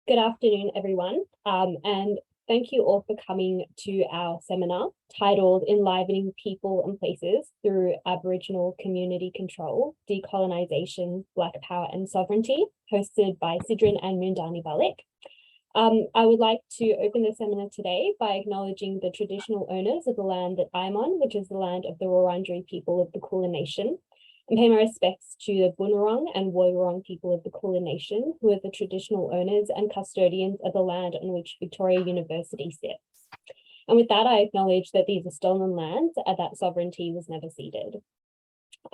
Good afternoon, everyone, and thank you all for coming to our seminar titled Enlivening People and Places Through Aboriginal Community Control, Decolonisation, Blak Power and Sovereignty, hosted by CIDRN and Moondani Balluk. I would like to open the seminar today by acknowledging the traditional owners of the land that I'm on, which is the land of the Wurundjeri people of the Kulin Nation, and pay my respects to the Bunurong and Woiwurrung people of the Kulin Nation, who are the traditional owners and custodians of the land on which Victoria University sits. And with that, I acknowledge that these are stolen lands and that sovereignty was never ceded.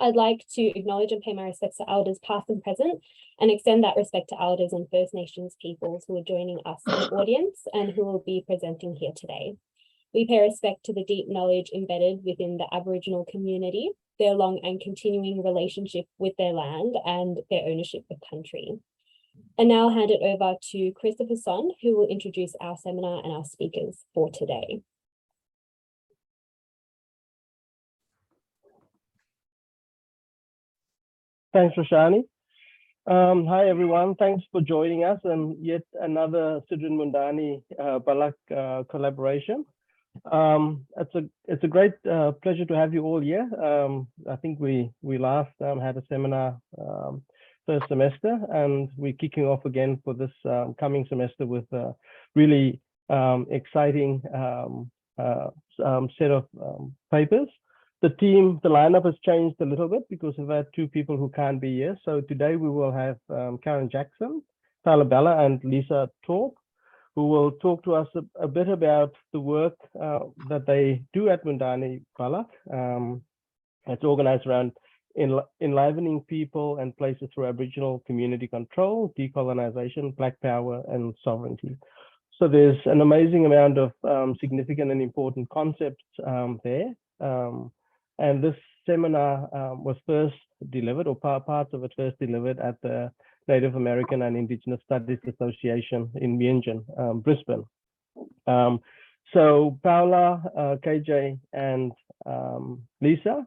I'd like to acknowledge and pay my respects to elders past and present, and extend that respect to elders and First Nations peoples who are joining us in the audience and who will be presenting here today. We pay respect to the deep knowledge embedded within the Aboriginal community, their long and continuing relationship with their land and their ownership of country. And now I'll hand it over to Christopher Son, who will introduce our seminar and our speakers for today. Thanks, Roshani. Hi, everyone. Thanks for joining us and yet another CIDRN Moondani Balluk collaboration. It's a great pleasure to have you all here. I think we last had a seminar first semester, and we're kicking off again for this coming semester with a really exciting set of papers. The lineup has changed a little bit because we've had two people who can't be here. So today we will have Karen Jackson, Paola, Balla, and Lisa Thorpe, who will talk to us a bit about the work that they do at Moondani Balluk. It's organized around enlivening people and places through Aboriginal community control, decolonisation, Blak Power and sovereignty. So there's an amazing amount of significant and important concepts there. And this seminar was first delivered, or parts of it first delivered at the Native American and Indigenous Studies Association in Mianjin, Brisbane. So Paola, KJ, and Lisa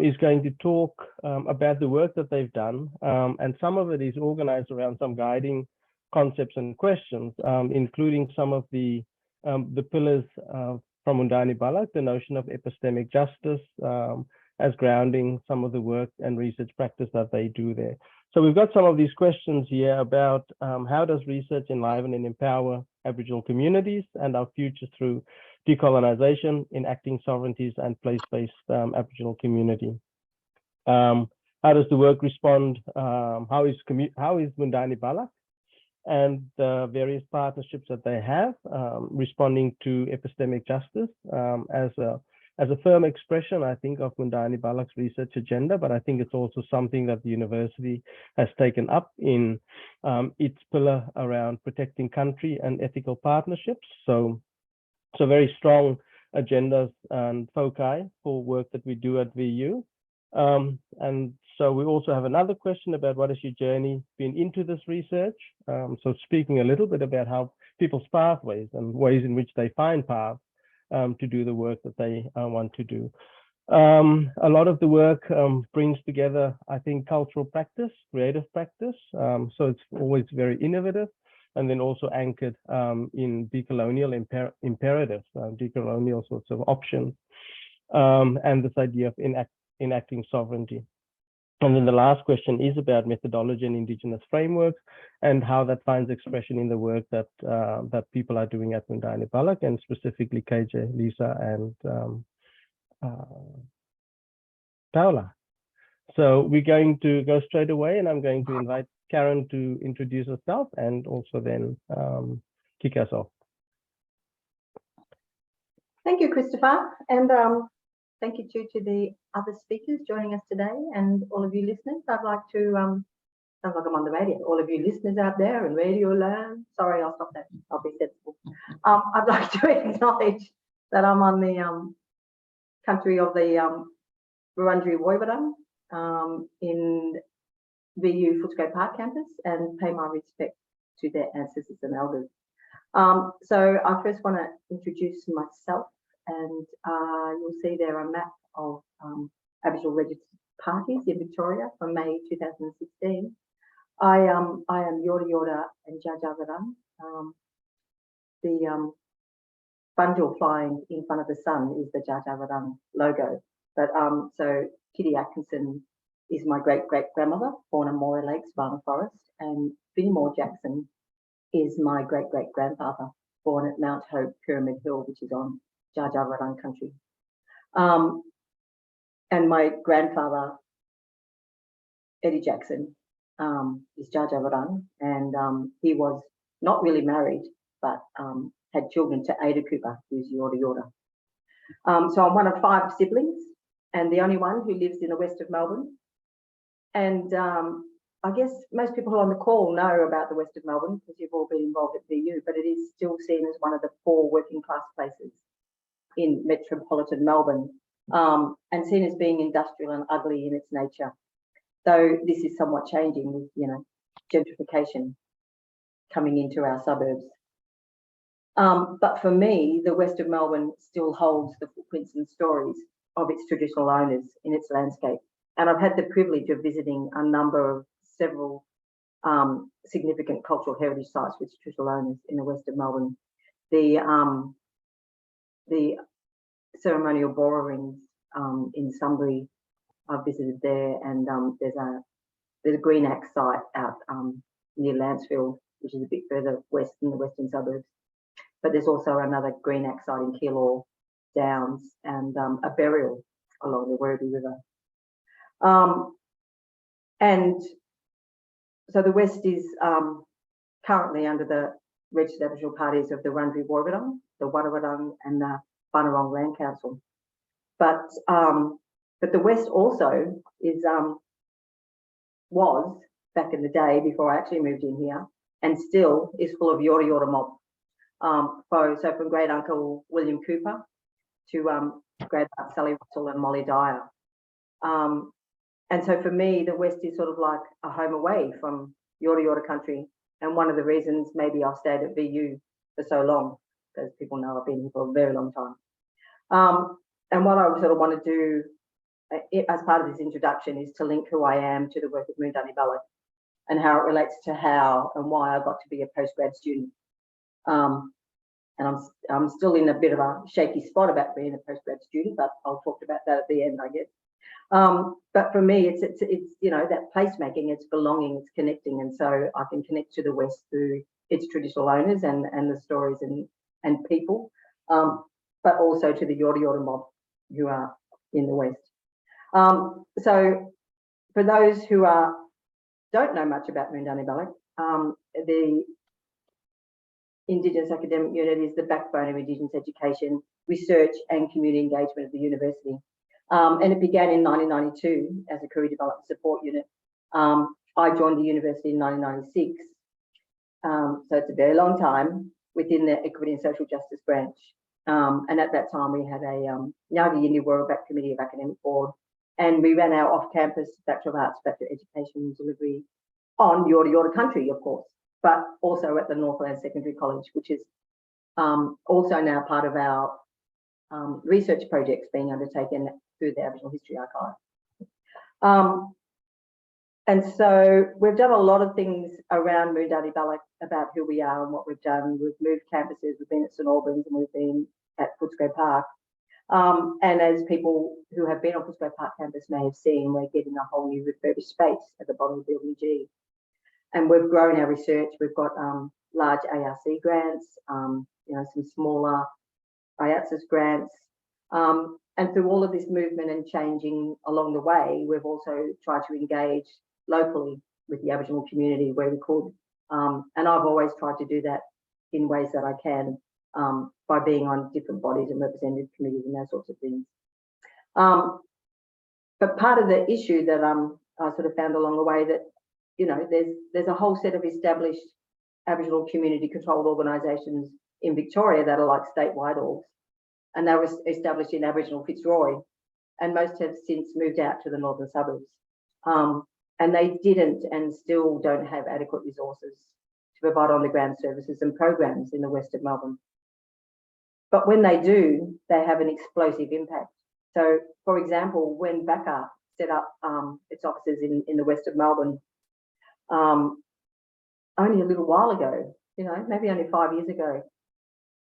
is going to talk about the work that they've done, and some of it is organized around some guiding concepts and questions, including some of the pillars from Moondani Balluk, the notion of epistemic justice as grounding some of the work and research practice that they do there. So we've got some of these questions here about how does research enliven and empower Aboriginal communities and our future through decolonisation, enacting sovereignties and place-based Aboriginal community. How does the work respond? How is Moondani Balluk and the various partnerships that they have responding to epistemic justice as a firm expression, I think, of Moondani Balluk's research agenda, but I think it's also something that the university has taken up in its pillar around protecting country and ethical partnerships. So very strong agendas and foci for work that we do at VU. And so we also have another question about what has your journey been into this research? So speaking a little bit about how people's pathways and ways in which they find paths to do the work that they want to do. A lot of the work brings together, I think, cultural practice, creative practice. So it's always very innovative, and then also anchored in decolonial imperatives, decolonial sorts of options, and this idea of enacting sovereignty. And then the last question is about methodology and Indigenous frameworks and how that finds expression in the work that that people are doing at Moondani Balluk, and specifically KJ, Lisa, and Paola. So we're going to go straight away, and I'm going to invite Karen to introduce herself and also then kick us off. Thank you, Christopher, and thank you too to the other speakers joining us today and all of you listeners. I'd like to, sounds like I'm on the radio, all of you listeners out there in Radio Land. Sorry, I'll stop that. I'll be sensible. I'd like to acknowledge that I'm on the country of the Wurundjeri Woiwurrung in VU Footscray Park campus, and pay my respect to their ancestors and elders. So I first want to introduce myself, and you'll see there a map of Aboriginal registered parties in Victoria from May 2016. I am Yorta Yorta and Jajavarang. The bundle flying in front of the sun is the Jajavarang logo. But so Kitty Atkinson is my great-great-grandmother, born on Moray Lakes, Barn Forest, and Finnemore Jackson is my great-great-grandfather, born at Mount Hope, Pyramid Hill, which is on Jajavarang country. And my grandfather, Eddie Jackson, is Jajavarang, and he was not really married, but had children to Ada Cooper, who's Yorta Yorta. So I'm one of 5 siblings, and the only one who lives in the west of Melbourne. And I guess most people on the call know about the west of Melbourne because you've all been involved at VU, but it is still seen as one of the 4 working class places in metropolitan Melbourne, and seen as being industrial and ugly in its nature. Though this is somewhat changing with, you know, gentrification coming into our suburbs. But for me, the west of Melbourne still holds the footprints and stories of its traditional owners in its landscape. And I've had the privilege of visiting a number of several significant cultural heritage sites with traditional owners in the west of Melbourne. The ceremonial Bora rings in Sunbury, I've visited there, and there's a green axe site out near Lancefield, which is a bit further west in the western suburbs. But there's also another green axe site in Keilor Downs and a burial along the Werribee River. And so the West is currently under the registered Aboriginal parties of the Wurundjeri Woiwurrung, the Wadawurrung, and the Bunurong Land Council. But the West also is was back in the day before I actually moved in here, and still is full of Yorta Yorta mob. So from great uncle William Cooper to great aunt Sally Russell and Molly Dyer. And so for me, the West is sort of like a home away from Yorta Yorta country. And one of the reasons maybe I've stayed at VU for so long, because people know I've been here for a very long time. And what I sort of want to do as part of this introduction is to link who I am to the work of Moondani Balluk and how it relates to how and why I got to be a postgrad student. And I'm still in a bit of a shaky spot about being a postgrad student, but I'll talk about that at the end, I guess. But for me, it's you know, that placemaking, it's belonging, it's connecting, and so I can connect to the West through its traditional owners and the stories and people, but also to the Yorta Yorta mob who are in the West. So for those who don't know much about Moondani Balluk, the Indigenous Academic Unit is the backbone of Indigenous education, research and community engagement of the university. And it began in 1992 as a career development support unit. I joined the university in 1996. So it's a very long time within the Equity and Social Justice branch. And at that time we had a Nyaga Yindi Warrabak Committee of Academic Board, and we ran our off-campus Bachelor of Arts, Bachelor of Education and Delivery on Yorta Yorta country, of course, but also at the Northland Secondary College, which is also now part of our research projects being undertaken through the Aboriginal History Archive. And so we've done a lot of things around Moondani Balluk about who we are and what we've done. We've moved campuses, we've been at St Albans and we've been at Footscray Park. And as people who have been on Footscray Park campus may have seen, we're getting a whole new refurbished space at the bottom of Building G. And we've grown our research. We've got large ARC grants, you know, some smaller IATSIS grants. And through all of this movement and changing along the way, we've also tried to engage locally with the Aboriginal community where we could. And I've always tried to do that in ways that I can by being on different bodies and representative committees and those sorts of things. But part of the issue that I sort of found along the way that, you know, there's a whole set of established Aboriginal community controlled organisations in Victoria that are like statewide orgs. And they were established in Aboriginal Fitzroy, and most have since moved out to the northern suburbs. And they didn't and still don't have adequate resources to provide on-the-ground services and programs in the west of Melbourne. But when they do, they have an explosive impact. So, for example, when VACA set up its offices in the west of Melbourne, only a little while ago, you know, maybe only 5 years ago,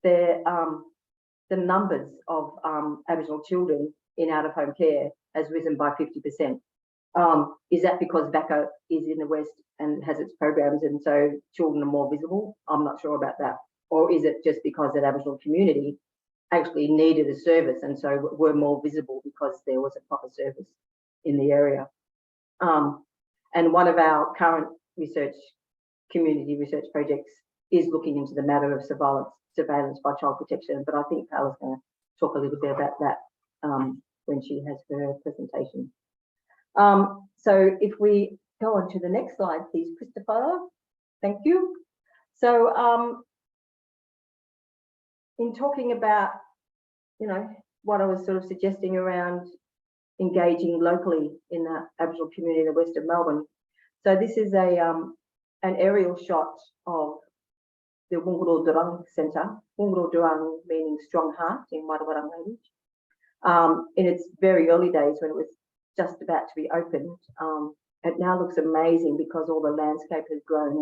the numbers of Aboriginal children in out-of-home care has risen by 50%. Is that because VACA is in the West and has its programs and so children are more visible? I'm not sure about that. Or is it just because that Aboriginal community actually needed a service and so were more visible because there was a proper service in the area? And one of our current community research projects is looking into the matter of surveillance by child protection, but I think Paola's going to talk a little bit about that when she has her presentation. So if we go on to the next slide, please, Christopher. Thank you. So in talking about, you know, what I was sort of suggesting around engaging locally in the Aboriginal community in the west of Melbourne. So this is an aerial shot of the Wungurul Centre, Wungurul meaning strong heart in Wadawurrung language. In its very early days when it was just about to be opened, it now looks amazing because all the landscape has grown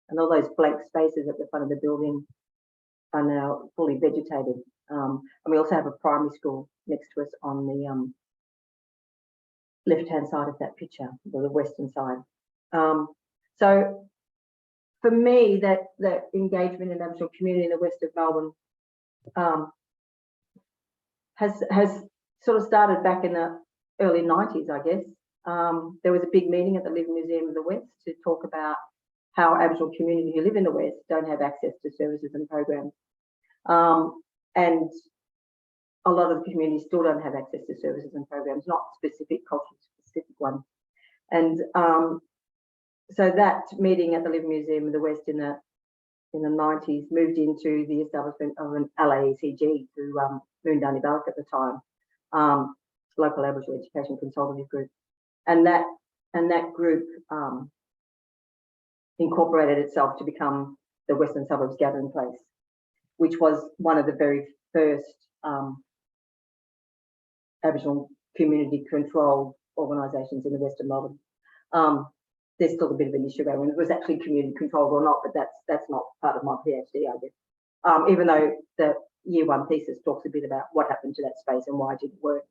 and all those blank spaces at the front of the building are now fully vegetated. And we also have a primary school next to us on the left-hand side of that picture, or the western side. So for me, that engagement in the Aboriginal community in the west of Melbourne has sort of started back in the early 90s, I guess. There was a big meeting at the Living Museum of the West to talk about how Aboriginal community who live in the West don't have access to services and programs. And a lot of the communities still don't have access to services and programs, not specific culturally specific ones. And so that meeting at the Living Museum of the West in the 90s moved into the establishment of an LAECG through Moondani Balluk at the time, local Aboriginal Education Consultative Group, and that group incorporated itself to become the Western Suburbs Gathering Place, which was one of the very first Aboriginal community controlled organisations in the west of Melbourne. There's still a bit of an issue around when it was actually community controlled or not, but that's not part of my PhD, I guess. Even though the year one thesis talks a bit about what happened to that space and why it didn't work.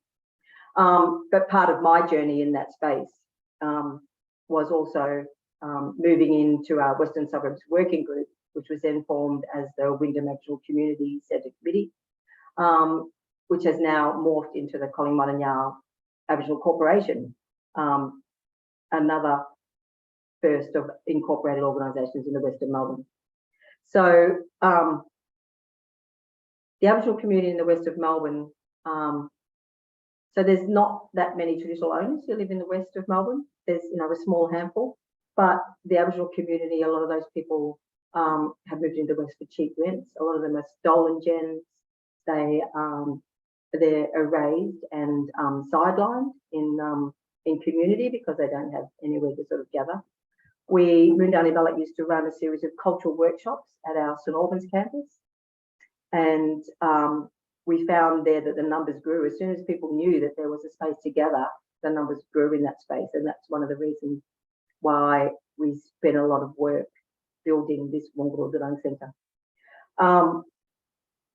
But part of my journey in that space was also moving into our Western Suburbs Working Group, which was then formed as the Wyndham Aboriginal Community Centre Committee, which has now morphed into the Collingwood Aboriginal Corporation, another first of incorporated organisations in the west of Melbourne. So the Aboriginal community in the west of Melbourne, so there's not that many traditional owners who live in the west of Melbourne. There's, you know, a small handful, but the Aboriginal community, a lot of those people have moved into the west for cheap rents. A lot of them are stolen gens. They're erased and sidelined in community because they don't have anywhere to sort of gather. Moondani Balluk used to run a series of cultural workshops at our St Albans campus, and we found there that the numbers grew. As soon as people knew that there was a space to gather, the numbers grew in that space, and that's one of the reasons why we spent a lot of work building this Wungurul Centre.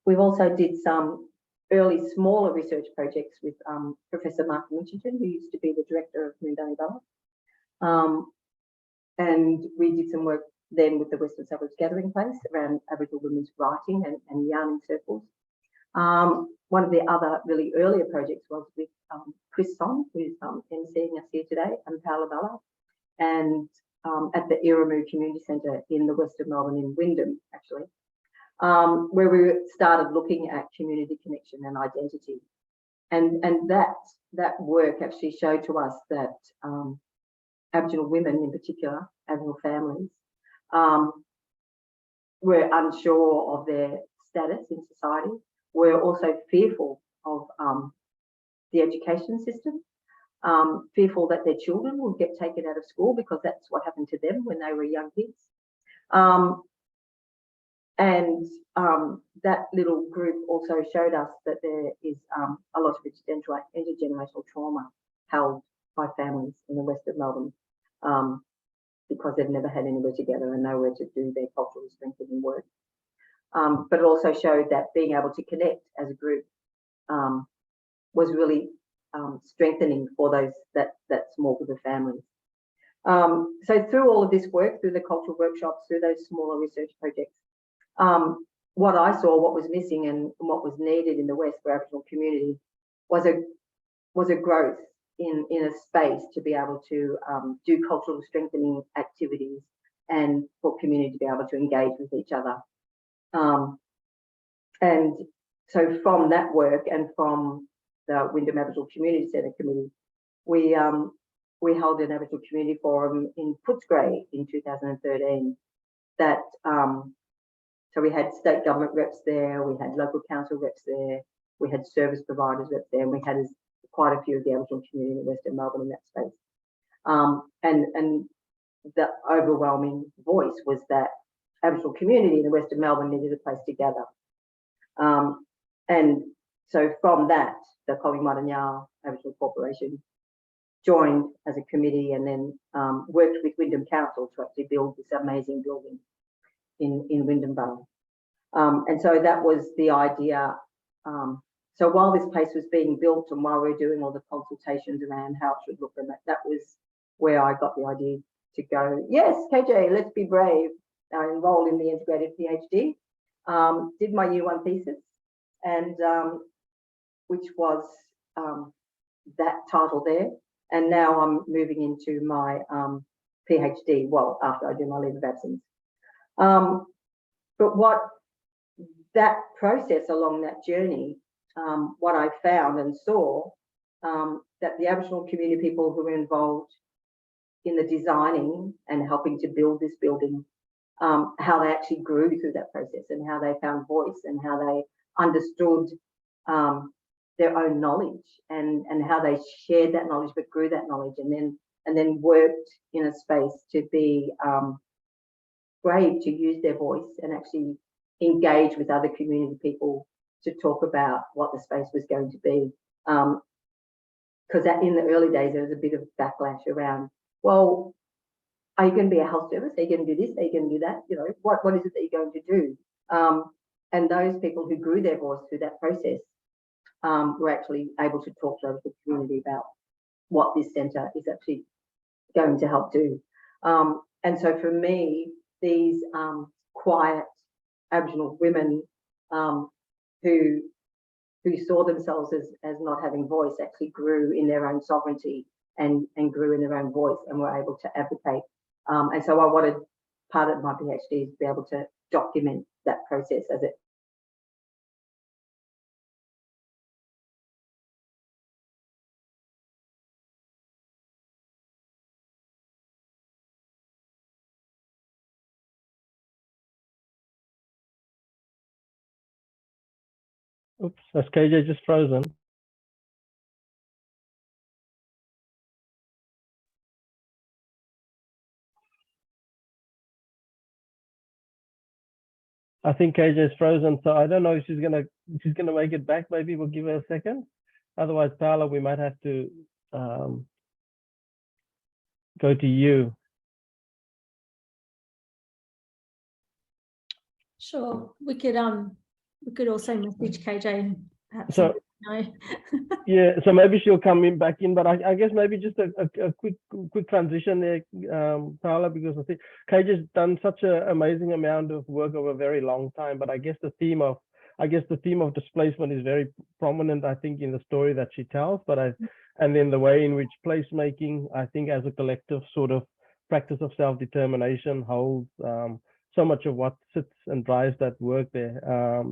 We've also did some early smaller research projects with Professor Mark Winchington, who used to be the director of Moondani Balluk. And we did some work then with the Western Suburbs Gathering Place around Aboriginal women's writing and yarning circles. One of the other really earlier projects was with Chris Son, who's emceeing us here today, and Paola, and at the Iramu Community Centre in the west of Melbourne in Wyndham, actually, where we started looking at community connection and identity. And that work actually showed to us that Aboriginal women in particular, Aboriginal families, were unsure of their status in society, were also fearful of the education system, fearful that their children would get taken out of school because that's what happened to them when they were young kids. And that little group also showed us that there is a lot of intergenerational trauma held by families in the west of Melbourne. because they've never had anywhere together and nowhere to do their cultural strengthening work. But it also showed that being able to connect as a group was really strengthening for that small group of families. So through all of this work, through the cultural workshops, through those smaller research projects, what I saw, what was missing and what was needed in the West for Aboriginal community was a growth in a space to be able to do cultural strengthening activities and for community to be able to engage with each other. And so from that work and from the Wyndham Aboriginal Community Centre Committee, we held an Aboriginal Community Forum in Footscray in 2013 that so we had state government reps there, we had local council reps there, we had service providers reps there, and we had quite a few of the Aboriginal community in Western Melbourne in that space. And the overwhelming voice was that Aboriginal community in the Western Melbourne needed a place to gather. And so from that, the Kolingmadanyal Aboriginal Corporation joined as a committee and then worked with Wyndham Council to actually build this amazing building in Wyndham Balluk. And so that was the idea. So while this place was being built and while we were doing all the consultations around how it should look, and that was where I got the idea to go, yes, KJ, let's be brave. I enrolled in the integrated PhD, did my year one thesis, and which was that title there. And now I'm moving into my PhD, well, after I do my leave of absence. But what that process along that journey, what I found and saw, that the Aboriginal community people who were involved in the designing and helping to build this building, how they actually grew through that process and how they found voice and how they understood their own knowledge and how they shared that knowledge but grew that knowledge and then worked in a space to be brave to use their voice and actually engage with other community people to talk about what the space was going to be. Because in the early days, there was a bit of backlash around, well, are you going to be a health service? Are you going to do this? Are you going to do that? You know, what is it that you're going to do? And those people who grew their voice through that process were actually able to talk to the community about what this centre is actually going to help do. And so for me, these quiet Aboriginal women who saw themselves as not having voice actually grew in their own sovereignty and grew in their own voice and were able to advocate. And so I wanted part of my PhD to be able to document that process as it. Oops, that's KJ just frozen. I think KJ is frozen, so I don't know if she's gonna make it back. Maybe we'll give her a second. Otherwise, Paola, we might have to go to you. Sure, we could also message KJ and perhaps So no. yeah, so maybe she'll come back in, but I guess maybe just a quick transition there, Paola, because I think KJ's done such an amazing amount of work over a very long time, but I guess the theme of displacement is very prominent, I think, in the story that she tells, and then the way in which placemaking, I think, as a collective sort of practice of self-determination holds so much of what sits and drives that work there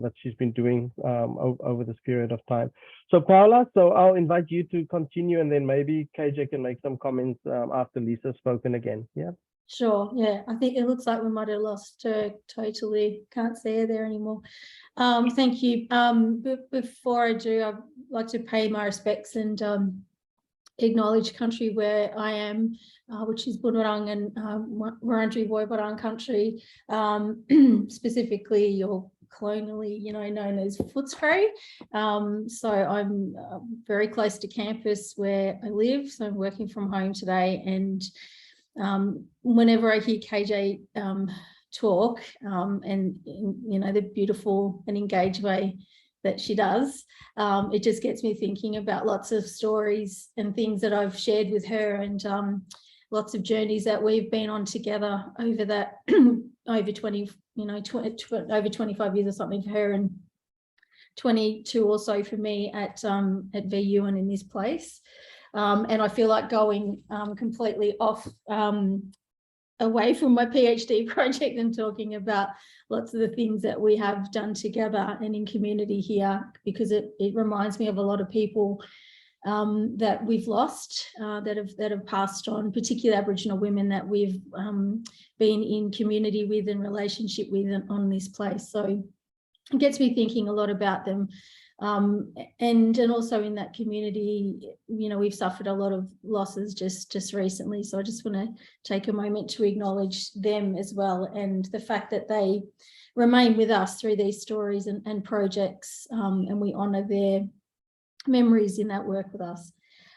that she's been doing over this period of time. So Paola, so I'll invite you to continue, and then maybe KJ can make some comments after Lisa's spoken again. Yeah. Sure. Yeah, I think it looks like we might have lost her totally. Can't see her there anymore. Thank you. But before I do, I'd like to pay my respects and acknowledge country where I am, which is Bunurong and Wurundjeri Woiwurrung country, specifically or colonially, known as Footscray. So I'm very close to campus where I live, so I'm working from home today, and whenever I hear KJ talk and you know, the beautiful and engaged way that she does, it just gets me thinking about lots of stories and things that I've shared with her, and lots of journeys that we've been on together over that over 20, you know, over 25 years or something for her, and 22 or so for me at VU and in this place. And I feel like going completely off away from my PhD project and talking about lots of the things that we have done together and in community here, because it reminds me of a lot of people that we've lost, that have passed on, particularly Aboriginal women that we've been in community with and relationship with on this place. So it gets me thinking a lot about them. And also in that community, you know, we've suffered a lot of losses just recently. So I just want to take a moment to acknowledge them as well, and the fact that they remain with us through these stories and projects, and we honour their memories in that work with us.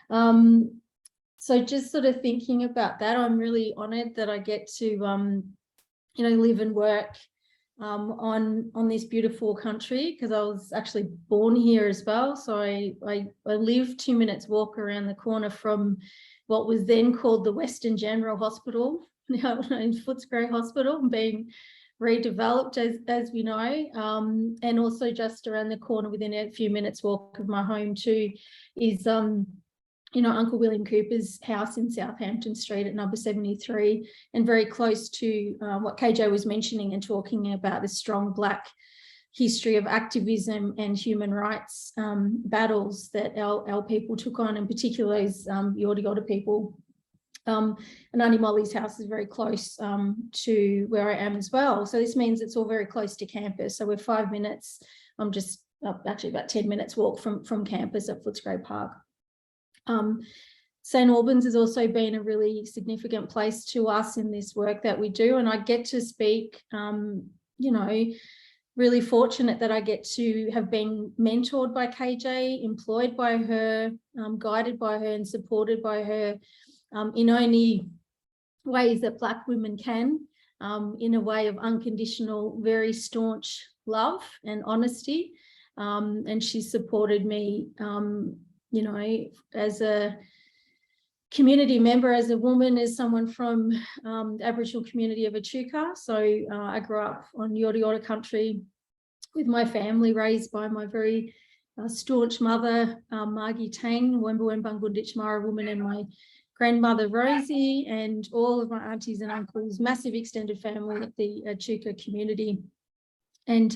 So just sort of thinking about that, I'm really honoured that I get to, you know, live and work on this beautiful country, because I was actually born here as well. So I live 2 minutes walk around the corner from what was then called the Western General Hospital, now known as Footscray Hospital, being redeveloped as we know, and also just around the corner within a few minutes walk of my home too is you know, Uncle William Cooper's house in Southampton Street at number 73, and very close to what KJ was mentioning and talking about the strong Black history of activism and human rights battles that our people took on, in particular those Yorta Yorta people. And Auntie Molly's house is very close to where I am as well. So this means it's all very close to campus. So we're 5 minutes, I'm just actually about 10 minutes walk from campus at Footscray Park. St Albans has also been a really significant place to us in this work that we do, and I get to speak, you know, really fortunate that I get to have been mentored by KJ, employed by her, guided by her and supported by her in only ways that Black women can, in a way of unconditional, very staunch love and honesty. And she supported me, you know, as a community member, as a woman, as someone from the Aboriginal community of Echuca. So I grew up on Yorta Yorta country with my family, raised by my very staunch mother, Margie Tang, Wemba Bungunditj Mara woman, and my grandmother Rosie, and all of my aunties and uncles, massive extended family at the Echuca community. And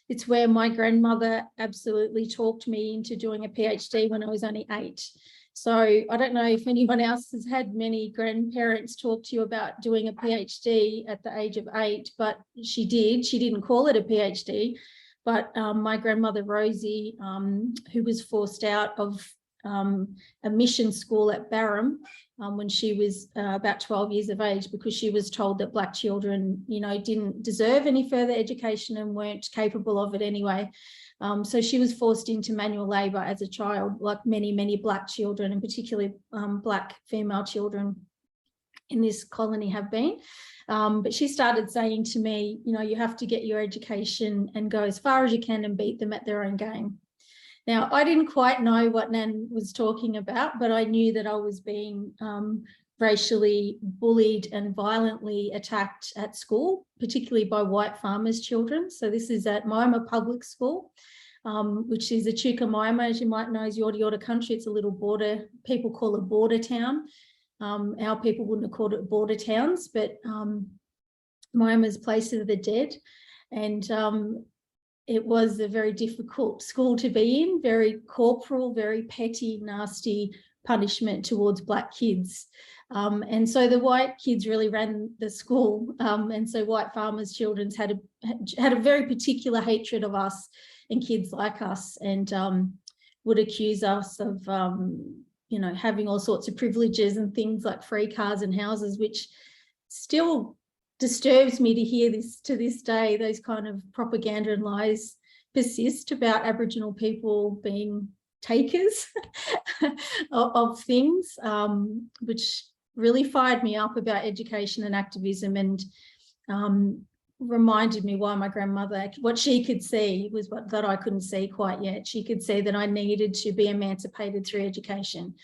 it's where my grandmother absolutely talked me into doing a PhD when I was only 8. So I don't know if anyone else has had many grandparents talk to you about doing a PhD at the age of 8, but she did. She didn't call it a PhD, but my grandmother Rosie, who was forced out of a mission school at Barham when she was about 12 years of age, because she was told that Black children, you know, didn't deserve any further education and weren't capable of it anyway. So she was forced into manual labour as a child, like many Black children, and particularly Black female children in this colony have been. But she started saying to me, you know, you have to get your education and go as far as you can and beat them at their own game. Now, I didn't quite know what Nan was talking about, but I knew that I was being racially bullied and violently attacked at school, particularly by white farmers' children. So this is at Miama Public School, which is Echuca Miama, as you might know, is Yorta Yorta country. It's a little border, people call it border town. Our people wouldn't have called it border towns, but Miama's place of the dead. And it was a very difficult school to be in, very corporal, very petty, nasty punishment towards Black kids. And so the white kids really ran the school. And so white farmers' children had a very particular hatred of us and kids like us, and would accuse us of, you know, having all sorts of privileges and things like free cars and houses, which still disturbs me to hear this to this day. Those kind of propaganda and lies persist about Aboriginal people being takers of things, which really fired me up about education and activism, and reminded me why my grandmother, what she could see was what that I couldn't see quite yet. She could see that I needed to be emancipated through education.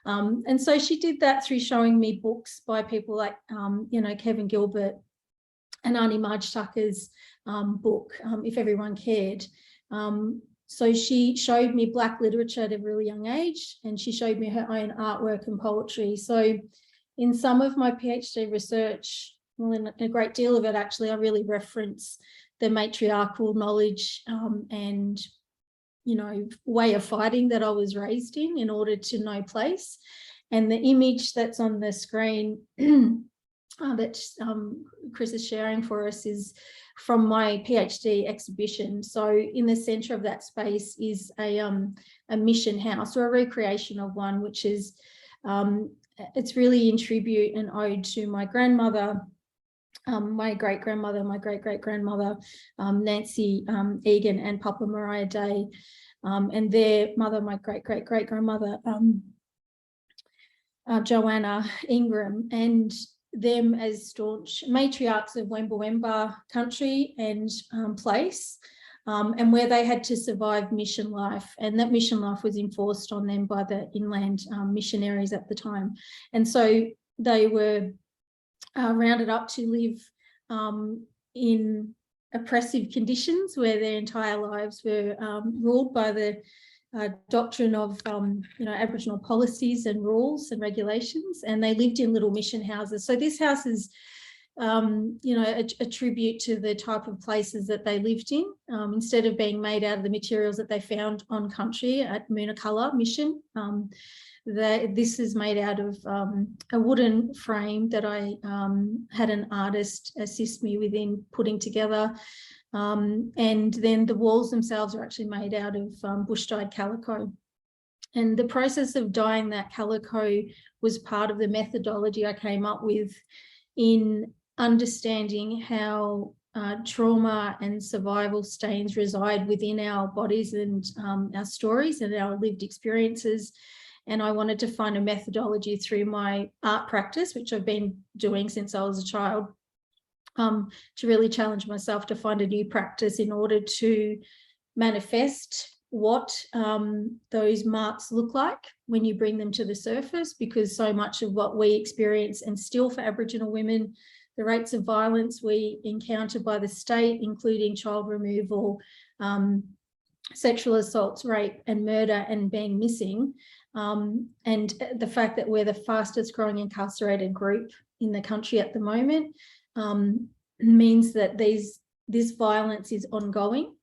And so she did that through showing me books by people like, you know, Kevin Gilbert and Auntie Marge Tucker's book, If Everyone Cared. So she showed me Black literature at a really young age, and she showed me her own artwork and poetry. So in some of my PhD research, well, in a great deal of it, actually, I really reference the matriarchal knowledge and, you know, way of fighting that I was raised in order to know place. And the image that's on the screen that Chris is sharing for us is from my PhD exhibition. So in the centre of that space is a mission house, or a recreation of one, which is, it's really in tribute and ode to my grandmother, my great-grandmother, my great-great-grandmother, Nancy Egan and Papa Mariah Day, and their mother, my great-great-great-grandmother, Joanna Ingram, and them as staunch matriarchs of Wemba Wemba country and place, and where they had to survive mission life, and that mission life was enforced on them by the inland missionaries at the time. And so they were rounded up to live in oppressive conditions where their entire lives were ruled by the doctrine of you know, Aboriginal policies and rules and regulations, and they lived in little mission houses. So this house is you know, a tribute to the type of places that they lived in. Instead of being made out of the materials that they found on country at Moonakalla Mission, this is made out of a wooden frame that I had an artist assist me with in putting together. And then the walls themselves are actually made out of bush-dyed calico. And the process of dyeing that calico was part of the methodology I came up with in understanding how trauma and survival stains reside within our bodies and our stories and our lived experiences. And I wanted to find a methodology through my art practice, which I've been doing since I was a child, to really challenge myself to find a new practice in order to manifest what those marks look like when you bring them to the surface, because so much of what we experience, and still for Aboriginal women, the rates of violence we encounter by the state, including child removal, sexual assaults, rape and murder and being missing, and the fact that we're the fastest growing incarcerated group in the country at the moment, means that this violence is ongoing.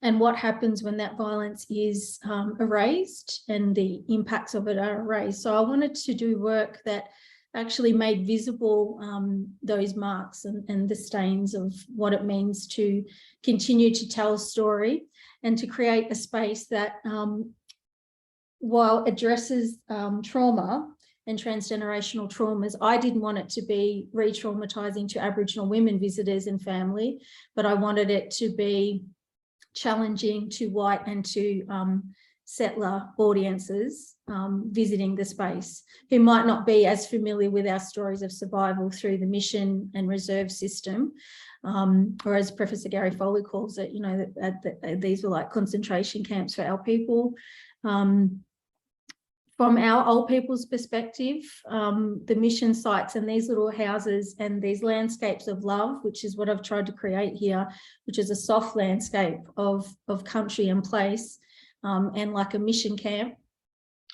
And what happens when that violence is erased and the impacts of it are erased? So I wanted to do work that actually made visible those marks and the stains of what it means to continue to tell a story, and to create a space that, while addresses trauma and transgenerational traumas, I didn't want it to be re-traumatizing to Aboriginal women visitors and family, but I wanted it to be challenging to white and to settler audiences visiting the space, who might not be as familiar with our stories of survival through the mission and reserve system, or as Professor Gary Foley calls it, you know, these were like concentration camps for our people. From our old people's perspective, the mission sites and these little houses and these landscapes of love, which is what I've tried to create here, which is a soft landscape of country and place, and like a mission camp,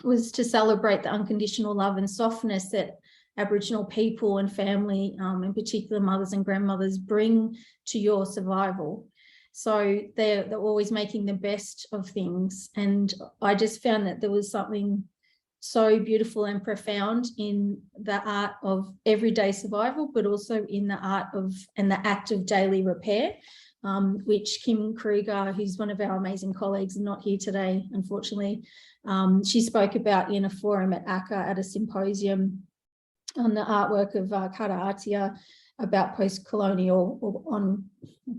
was to celebrate the unconditional love and softness that Aboriginal people and family, in particular mothers and grandmothers, bring to your survival. So they're always making the best of things. And I just found that there was something so beautiful and profound in the art of everyday survival, but also in the art of and the act of daily repair, which Kim Kruger, who's one of our amazing colleagues and not here today, unfortunately, she spoke about in a forum at ACCA at a symposium on the artwork of Kata Atia about post-colonial, or on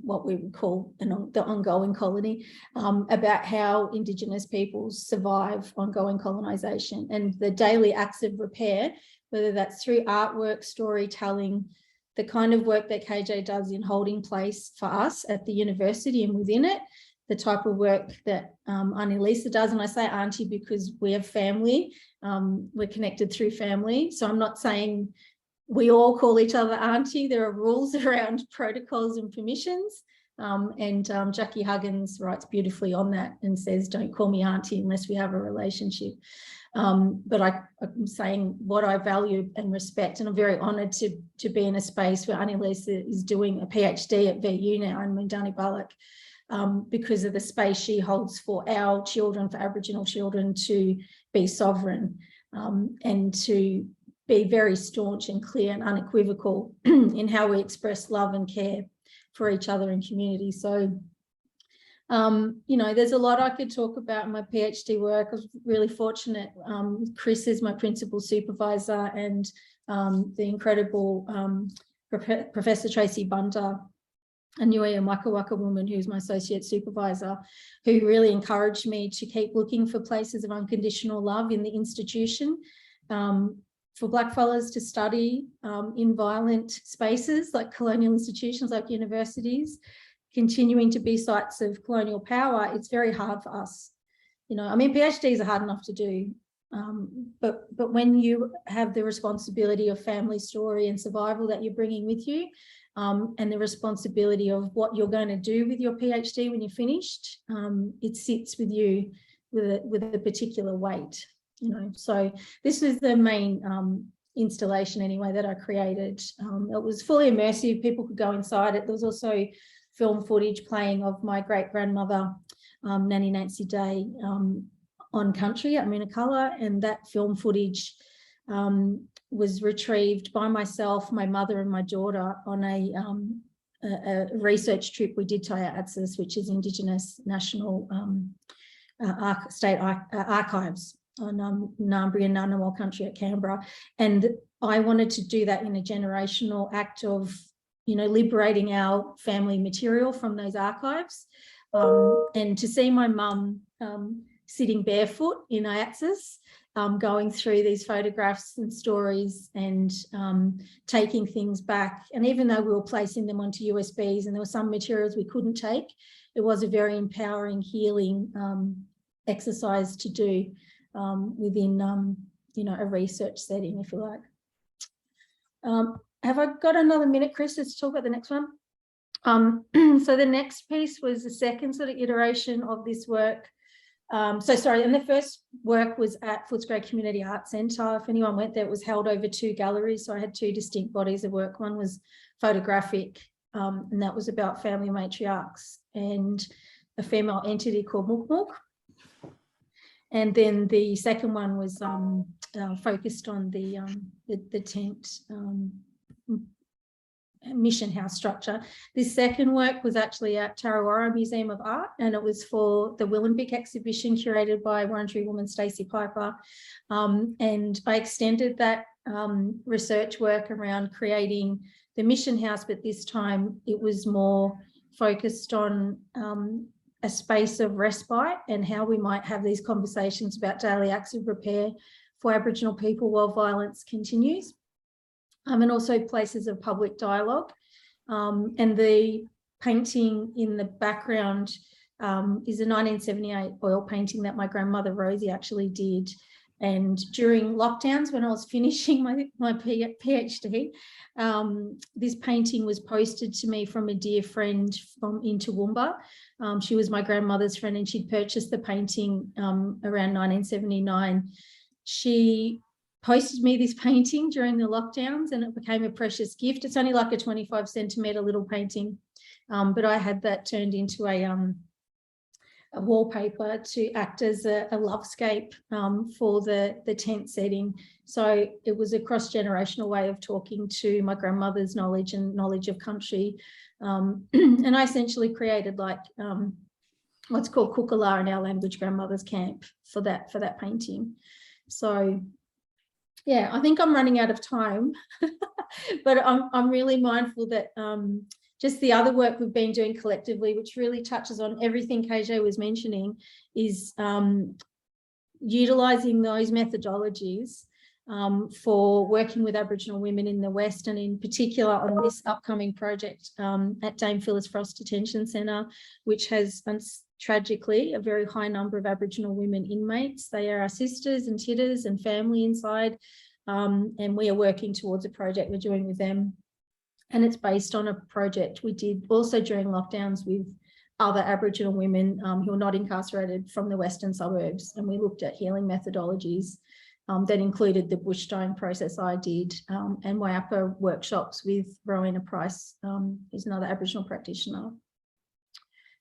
what we would call the ongoing colony, about how Indigenous peoples survive ongoing colonisation, and the daily acts of repair whether that's through artwork, storytelling, the kind of work that KJ does in holding place for us at the university and within it, the type of work that Auntie Lisa does. And I say auntie because we have family, we're connected through family. So I'm not saying we all call each other auntie. There are rules around protocols and permissions. Jackie Huggins writes beautifully on that and says, don't call me auntie unless we have a relationship. But I'm saying what I value and respect, and I'm very honoured to be in a space where Auntie Lisa is doing a PhD at VU now in Moondani Balluk, because of the space she holds for our children, for Aboriginal children to be sovereign, and to be very staunch and clear and unequivocal in how we express love and care for each other in community. So, you know, there's a lot I could talk about in my PhD work. I was really fortunate. Chris is my principal supervisor, and the incredible Professor Tracy Bunter, a Niue Waka Waka woman who's my associate supervisor, who really encouraged me to keep looking for places of unconditional love in the institution, for Black fellows to study in violent spaces like colonial institutions, like universities, continuing to be sites of colonial power. It's very hard for us. You know, I mean, PhDs are hard enough to do, but when you have the responsibility of family story and survival that you're bringing with you, and the responsibility of what you're going to do with your PhD when you're finished, it sits with you with a particular weight. You know, so this was the main installation anyway that I created. It was fully immersive. People could go inside it. There was also film footage playing of my great grandmother, Nanny Nancy Day, on country at Moonakala, and that film footage was retrieved by myself, my mother, and my daughter on a research trip we did to IATSIS, which is Indigenous National State Archives on Ngambri and Ngunnawal country at Canberra. And I wanted to do that in a generational act of, you know, liberating our family material from those archives. And to see my mum sitting barefoot in IATSIS, going through these photographs and stories and taking things back. And even though we were placing them onto USBs and there were some materials we couldn't take, it was a very empowering, healing exercise to do within, you know, a research setting, if you like. Have I got another minute, Chris, to talk about the next one? So the next piece was the second sort of iteration of this work. And the first work was at Footscray Community Arts Centre. If anyone went there, it was held over 2 galleries. So I had 2 distinct bodies of work. One was photographic, and that was about family matriarchs and a female entity called Mook Mook. And then the second one was focused on the tent mission house structure. This second work was actually at Tarawara Museum of Art, and it was for the Willenbeck exhibition curated by Wurundjeri woman Stacey Piper. And I extended that research work around creating the mission house, but this time it was more focused on a space of respite and how we might have these conversations about daily acts of repair for Aboriginal people while violence continues. And also places of public dialogue. And the painting in the background is a 1978 oil painting that my grandmother Rosie actually did. And during lockdowns, when I was finishing my PhD, this painting was posted to me from a dear friend from in Toowoomba. She was my grandmother's friend, and she'd purchased the painting around 1979. She posted me this painting during the lockdowns, and it became a precious gift. It's only like a 25 centimetre little painting, but I had that turned into a wallpaper to act as a lovescape for the tent setting. So it was a cross-generational way of talking to my grandmother's knowledge and knowledge of country. And I essentially created like what's called kukala in our language, grandmother's camp, for that painting. So yeah, I think I'm running out of time, but I'm really mindful that just the other work we've been doing collectively, which really touches on everything KJ was mentioning, is utilising those methodologies for working with Aboriginal women in the West, and in particular on this upcoming project at Dame Phyllis Frost Detention Centre, which has tragically a very high number of Aboriginal women inmates. They are our sisters and titters and family inside, and we are working towards a project we're doing with them. And it's based on a project we did also during lockdowns with other Aboriginal women who are not incarcerated from the western suburbs. And we looked at healing methodologies that included the bush stone process I did, and Wayapa workshops with Rowena Price, who's another Aboriginal practitioner.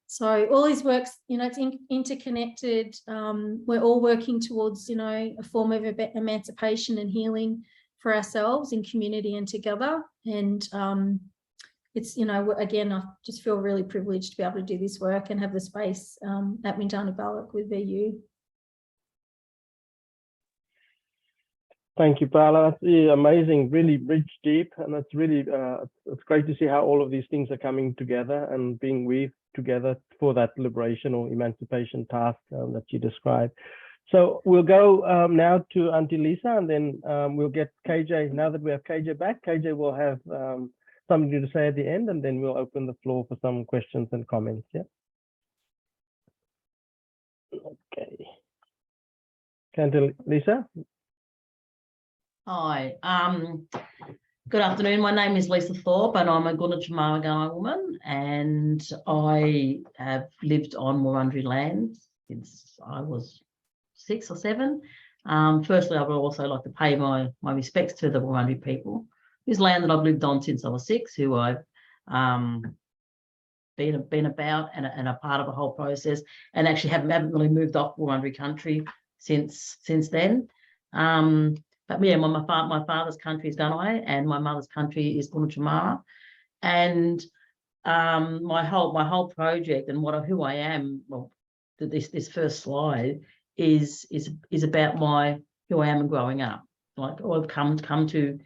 So all these works, it's interconnected. We're all working towards, a form of emancipation and healing for ourselves in community and together. And it's, again, I just feel really privileged to be able to do this work and have the space at Moondani Balluk with VU. Thank you, Paola. That's really amazing, really rich, deep, and it's really it's great to see how all of these things are coming together and being weaved together for that liberation or emancipation task that you described. So we'll go now to Auntie Lisa, and then we'll get KJ. Now that we have KJ back, KJ will have something to say at the end, and then we'll open the floor for some questions and comments. Yeah. Okay. Auntie Lisa. Hi, good afternoon. My name is Lisa Thorpe, and I'm a Guna woman, and I have lived on Wurundjeri land since I was 6 or 7. Firstly, I would also like to pay my respects to the Wurundjeri people, whose land that I've lived on since I was 6, who I've been about and a part of the whole process, and actually haven't really moved off Wurundjeri country since then. But yeah, my father's country is Gunai, and my mother's country is Guna. And my whole project and who I am, well, this first slide is about who I am and growing up. Like, I've come to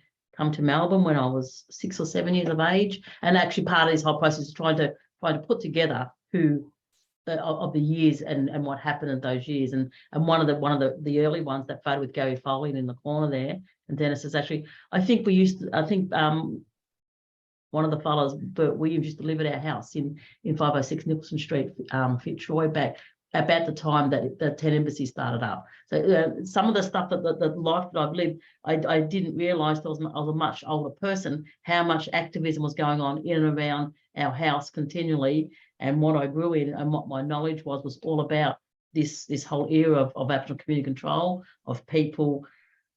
Melbourne when I was 6 or 7 years of age, and actually part of this whole process is trying to put together who of the years and what happened in those years, and one of the early ones, that photo with Gary Foley in the corner there, and Dennis is actually, I think one of the fellows, Bert Williams, used to live at our house in 506 Nicholson Street, Fitzroy, back about the time that the 10 Embassy started up. So some of the stuff that the life that I've lived, I didn't realise, I was a much older person, how much activism was going on in and around our house continually, and what I grew in and what my knowledge was all about this whole era of Aboriginal community control of people.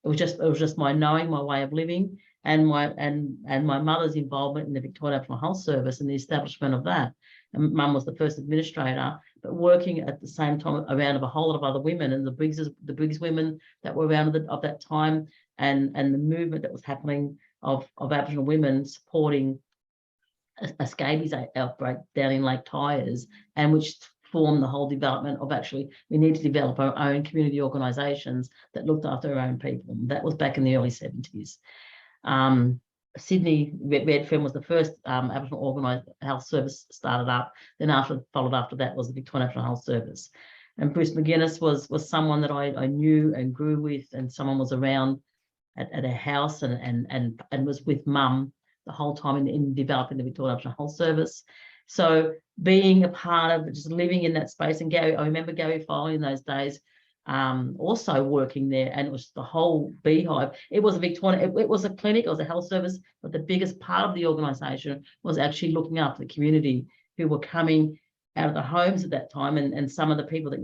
It was just my knowing, my way of living, and my mother's involvement in the Victorian Aboriginal Health Service and the establishment of that. And Mum was the first administrator, but working at the same time around a whole lot of other women, and the Briggs women that were around of that time, and the movement that was happening of Aboriginal women supporting a scabies outbreak down in Lake Tyers, and which formed the whole development of actually we need to develop our own community organisations that looked after our own people. That was back in the early 70s. Sydney Redfern was the first Aboriginal organised health service started up. Then followed after that was the Victorian Aboriginal Health Service. And Bruce McGuinness was someone that I knew and grew with, and someone was around at our house and was with Mum the whole time in developing the Victorian Aboriginal Health Service. So being a part of just living in that space, and Gary, I remember Gary Foley in those days, also working there, and it was the whole beehive. It was a Victorian, it was a clinic, it was a health service, but the biggest part of the organisation was actually looking after the community who were coming out of the homes at that time, and some of the people that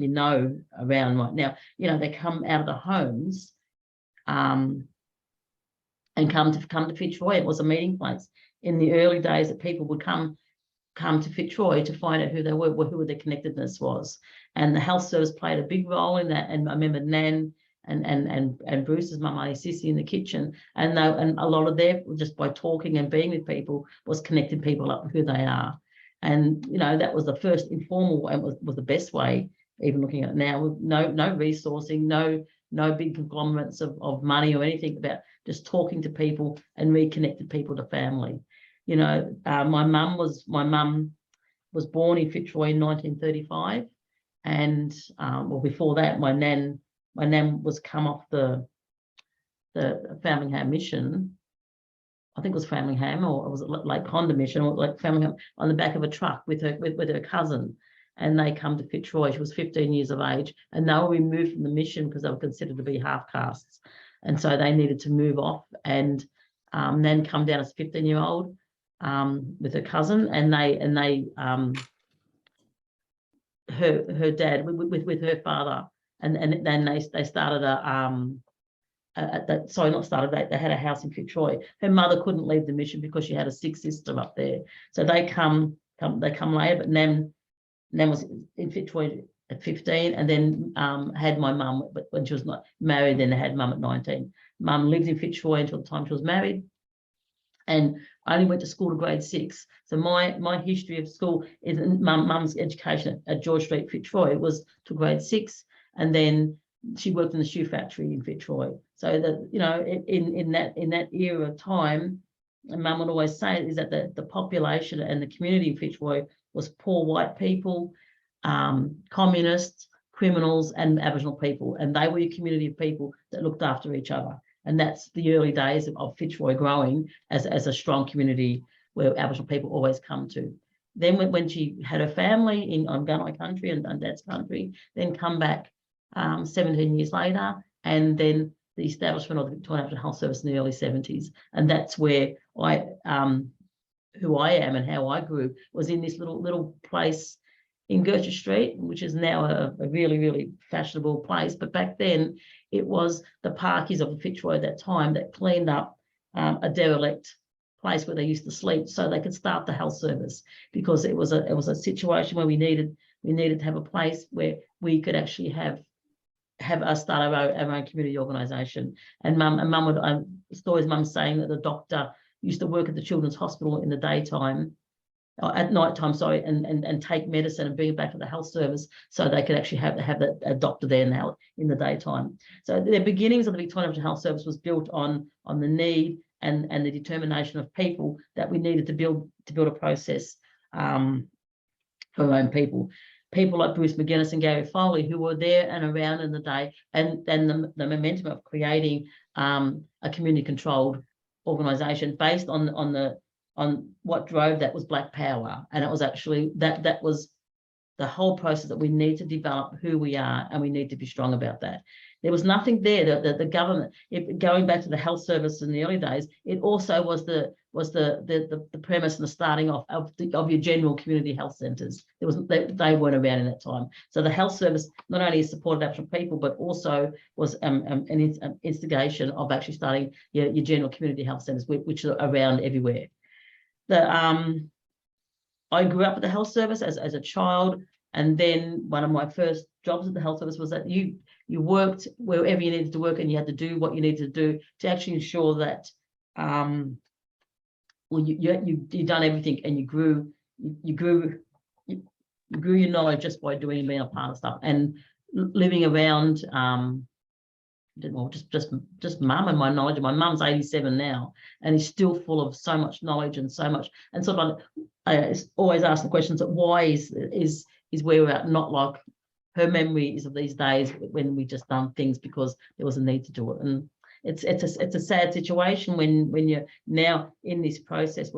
around right now, they come out of the homes and come to Fitzroy. It was a meeting place in the early days that people would come to Fitzroy to find out who they were, who their connectedness was. And the health service played a big role in that. And I remember Nan and Bruce's mum, Auntie Sissy, in the kitchen, and a lot of their, just by talking and being with people, was connecting people up with who they are. And that was the first informal and was the best way. Even looking at it now, with no resourcing, no big conglomerates of money or anything, about just talking to people and reconnected people to family. My mum was born in Fitzroy in 1935, and before that, my nan was come off the the Framlingham mission. I think it was Framlingham, or was it Lake Conda mission, or like Framlingham, on the back of a truck with her cousin. And they come to Fitzroy. She was 15 years of age, and they were removed from the mission because they were considered to be half castes, and so they needed to move off and then come down as a 15-year-old with her cousin, and her dad with her father, and then they started they had a house in Fitzroy. Her mother couldn't leave the mission because she had a sick sister up there, so they come later. But Nam was in Fitzroy at 15, and then had my mum, but when she was not married, then they had mum at 19. Mum lived in Fitzroy until the time she was married, and I only went to school to grade 6. So my history of school is mum's education at George Street, Fitzroy, was to grade 6, and then she worked in the shoe factory in Fitzroy. So that, you know, in that era of time, and Mum would always say is that the population and the community in Fitzroy was poor white people, communists, criminals, and Aboriginal people, and they were a community of people that looked after each other. And that's the early days of Fitzroy growing as a strong community where Aboriginal people always come to. Then when she had her family on Gunai country and Dad's country, then come back 17 years later, and then the establishment of the Victorian Aboriginal Health Service in the early 70s. And that's where who I am and how I grew, was in this little place in Gertrude Street, which is now a really, really fashionable place. But back then, it was the parkies of the Fitzroy at that time that cleaned up a derelict place where they used to sleep, so they could start the health service, because it was a situation where we needed to have a place where we could actually have us start our own community organisation. And Mum would stories Mum saying that the doctor used to work at the Children's Hospital in the daytime, at night time, sorry, and take medicine and bring it back to the health service so they could actually have a doctor there now in the daytime. So the beginnings of the Victorian Aboriginal Health Service was built on the need and the determination of people that we needed to build a process for our own people. People like Bruce McGuinness and Gary Foley, who were there and around in the day, and the momentum of creating a community-controlled organisation based on what drove that was Blak Power. And it was actually that was the whole process, that we need to develop who we are, and we need to be strong about that. There was nothing there that the government, going back to the health service in the early days, it also was the premise and the starting off of your general community health centres. They weren't around in that time. So the health service not only supported Aboriginal people, but also was an instigation of actually starting your general community health centres, which are around everywhere. I grew up at the health service as a child, and then one of my first jobs at the health service was that you worked wherever you needed to work, and you had to do what you needed to do to actually ensure that you done everything, and you grew your knowledge just by doing and being a part of stuff, and living around just Mum and my knowledge. My mum's 87 now, and is still full of so much knowledge and so much. And sort of, I always ask the questions that why is where we're at not like her memories of these days when we just done things because there was a need to do it. And it's a sad situation when you're now in this process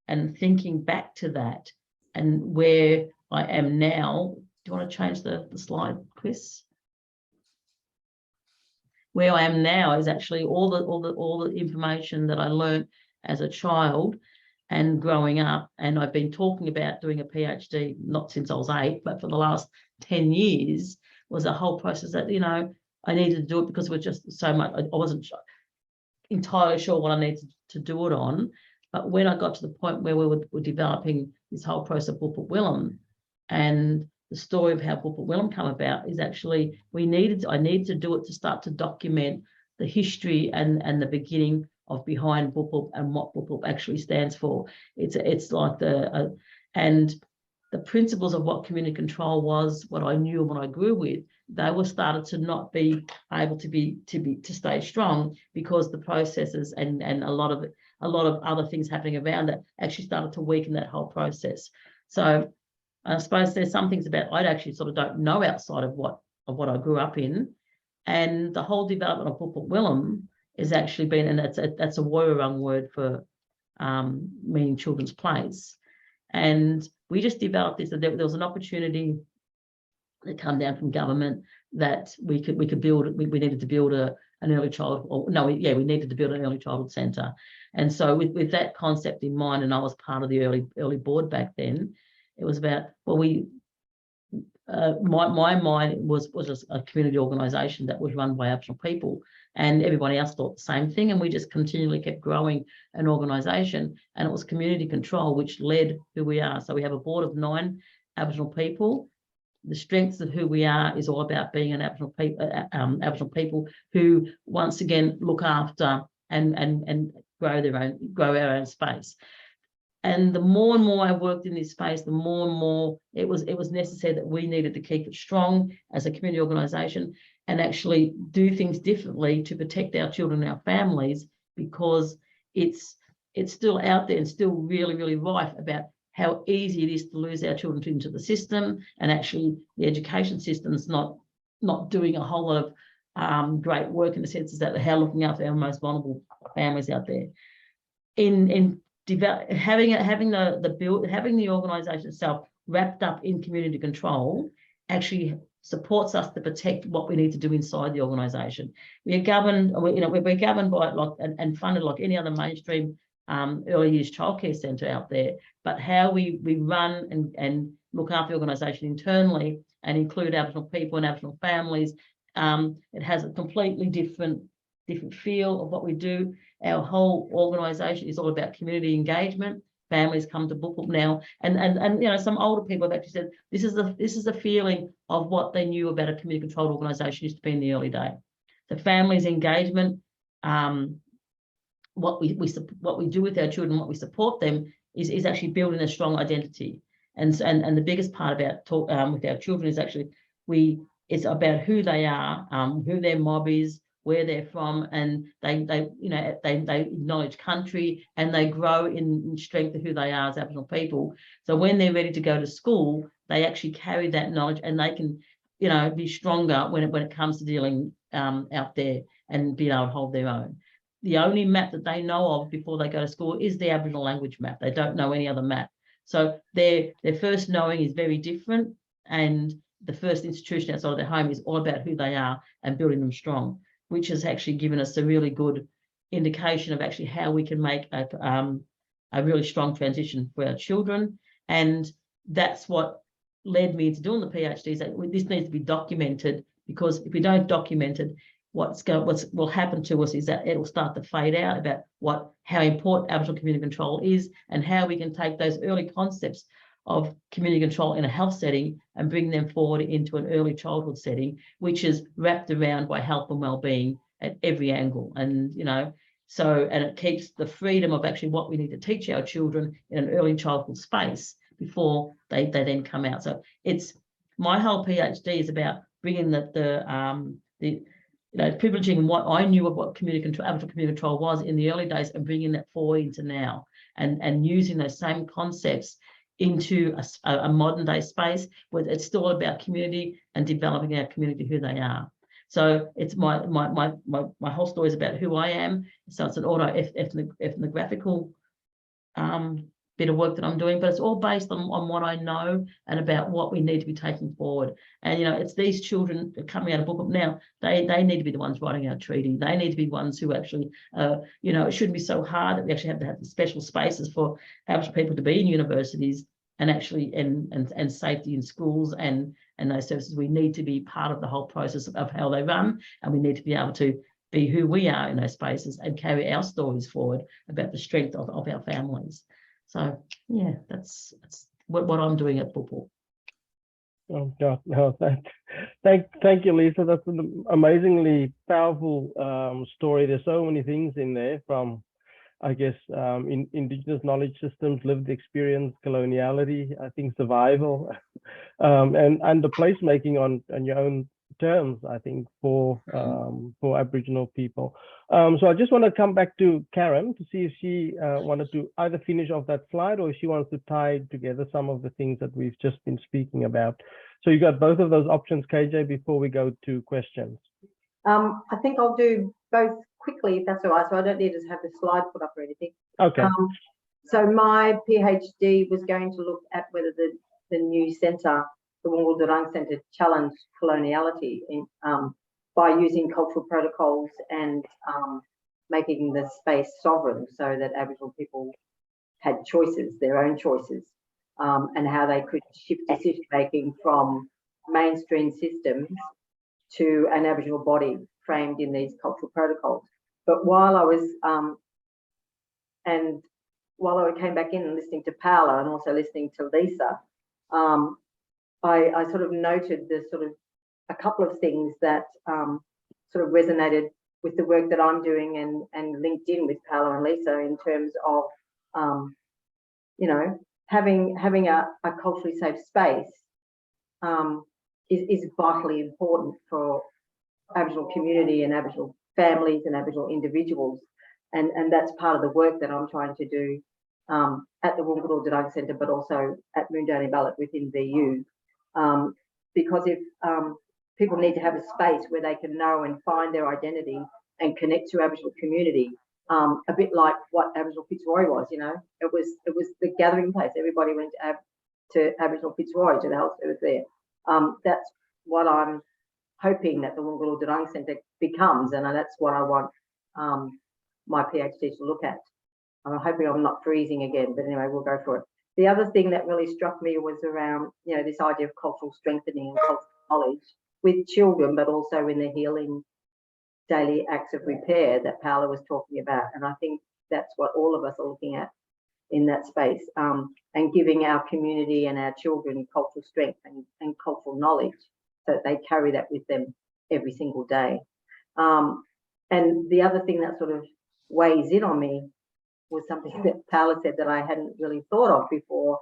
and thinking back to that and where I am now. Do you want to change the slide, Chris? Where I am now is actually all the information that I learned as a child and growing up. And I've been talking about doing a PhD, not since I was 8, but for the last 10 years, was a whole process that, I needed to do it because it was just so much. I wasn't entirely sure what I needed to do it on. But when I got to the point where we were developing this whole process of Pulpit Willem, and the story of how Pulpit Willem come about is actually I needed to do it to start to document the history and the beginning of behind Pulpit and what Pulpit actually stands for. It's like and the principles of what community control was, what I knew and what I grew with, they were started to not be able to stay strong because the processes and a lot of other things happening around it actually started to weaken that whole process. So I suppose there's some things about I actually sort of don't know outside of what I grew up in, and the whole development of Pulpit Willem is actually been, and that's a Woiwurrung word for meaning children's place. And we just developed this. There was an opportunity that come down from government that we could build. We needed to build an early childhood, or no, we needed to build an early childhood centre. And so with that concept in mind, and I was part of the early board back then, it was about, well, my mind was a community organisation that was run by Aboriginal people, and everybody else thought the same thing, and we just continually kept growing an organisation, and it was community control which led who we are. So we have a board of 9 Aboriginal people. The strengths of who we are is all about being an Aboriginal people who once again look after and grow our own space. And the more and more I worked in this space, the more and more it was necessary that we needed to keep it strong as a community organisation and actually do things differently to protect our children and our families, because it's still out there and still really, really rife about how easy it is to lose our children into the system, and actually the education system's not doing a whole lot of great work in the sense that how looking after our most vulnerable families out there. Having the organisation itself wrapped up in community control actually supports us to protect what we need to do inside the organisation. We're governed, we're governed by and funded like any other mainstream early years childcare centre out there. But how we run and look after the organisation internally and include Aboriginal people and Aboriginal families, it has a completely different feel of what we do. Our whole organisation is all about community engagement. Families come to Book now, and some older people have actually said this is the feeling of what they knew about a community controlled organisation used to be in the early day. The families engagement, what we do with our children, what we support them is actually building a strong identity. And the biggest part about with our children is actually it's about who they are, who their mob is, where they're from, and they acknowledge country, and they grow in strength of who they are as Aboriginal people. So when they're ready to go to school, they actually carry that knowledge, and they can be stronger when it comes to dealing out there and being able to hold their own. The only map that they know of before they go to school is the Aboriginal language map. They don't know any other map. So their first knowing is very different, and the first institution outside of their home is all about who they are and building them strong, which has actually given us a really good indication of actually how we can make a really strong transition for our children. And that's what led me into doing the PhD, is that this needs to be documented, because if we don't document it, what will happen to us is that it will start to fade out about how important Aboriginal community control is, and how we can take those early concepts of community control in a health setting and bring them forward into an early childhood setting, which is wrapped around by health and well-being at every angle. And and it keeps the freedom of actually what we need to teach our children in an early childhood space before they then come out. So it's my whole PhD is about bringing privileging what I knew of what Aboriginal community control was in the early days, and bringing that forward into now, and using those same concepts into a modern day space where it's still about community and developing our community who they are. So it's my whole story is about who I am. So it's an ethnographical bit of work that I'm doing, but it's all based on what I know and about what we need to be taking forward. And it's these children coming out of Book now, they need to be the ones writing our treaty. They need to be ones who actually it shouldn't be so hard that we actually have to have the special spaces for Aboriginal people to be in universities, and actually and safety in schools and those services. We need to be part of the whole process of how they run, and we need to be able to be who we are in those spaces and carry our stories forward about the strength of our families. So yeah, that's what I'm doing at Book. Oh God, no, thank you, Lisa. That's an amazingly powerful story. There's so many things in there, from I guess in Indigenous knowledge systems, lived experience, coloniality, I think survival, and the placemaking on your own terms, I think, for Aboriginal people. So I just want to come back to Karen to see if she wanted to either finish off that slide, or if she wants to tie together some of the things that we've just been speaking about. So you got both of those options, KJ, before we go to questions. I think I'll do both quickly, if that's all right, so I don't need to have the slide put up or anything. Okay. So my PhD was going to look at whether the new centre, the Woongal Centre, challenged coloniality by using cultural protocols and making the space sovereign, so that Aboriginal people had choices, their own choices, and how they could shift decision making from mainstream systems to an Aboriginal body framed in these cultural protocols. But while I was while I came back in and listening to Paola and also listening to Lisa, I sort of noted the sort of a couple of things that sort of resonated with the work that I'm doing and linked in with Paola and Lisa in terms of, you know, having a culturally safe space is vitally important for Aboriginal community and Aboriginal families and Aboriginal individuals. And that's part of the work that I'm trying to do at the Woongal Centre, but also at Moondani Balluk within VU. Because if people need to have a space where they can know and find their identity and connect to Aboriginal community, a bit like what Aboriginal Fitzroy was, you know, it was the gathering place. Everybody went to Aboriginal Fitzroy, to the health service there. That's what I'm hoping that the Woongal Centre becomes, and that's what I want my PhD to look at. I'm hoping I'm not freezing again, but anyway, we'll go for it. The other thing that really struck me was around, you know, this idea of cultural strengthening and cultural knowledge with children, but also in the healing daily acts of repair that Paola was talking about. And I think that's what all of us are looking at in that space, and giving our community and our children cultural strength and cultural knowledge so that they carry that with them every single day. And the other thing that sort of weighs in on me was something that Paola said that I hadn't really thought of before,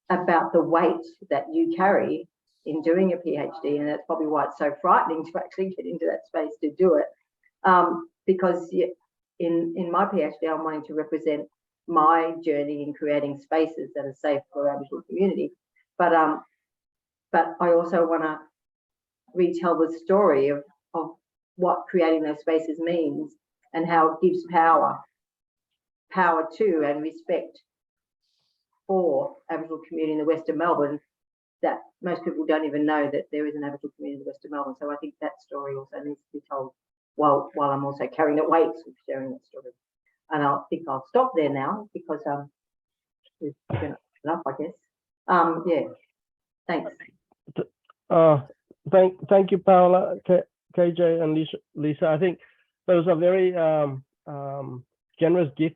about the weight that you carry in doing a PhD, and that's probably why it's so frightening to actually get into that space to do it. Because in my PhD, I'm wanting to represent my journey in creating spaces that are safe for Aboriginal community, but I also want to retell the story of what creating those spaces means and how it gives power to and respect for Aboriginal community in the West of Melbourne, that most people don't even know that there is an Aboriginal community in the West of Melbourne. So I think that story also needs to be told while I'm also carrying the weight of sharing that story. And I think I'll stop there now because we've given enough, I guess. Yeah, thanks. Thank you, Paola, KJ, and Lisa. I think those are very generous gifts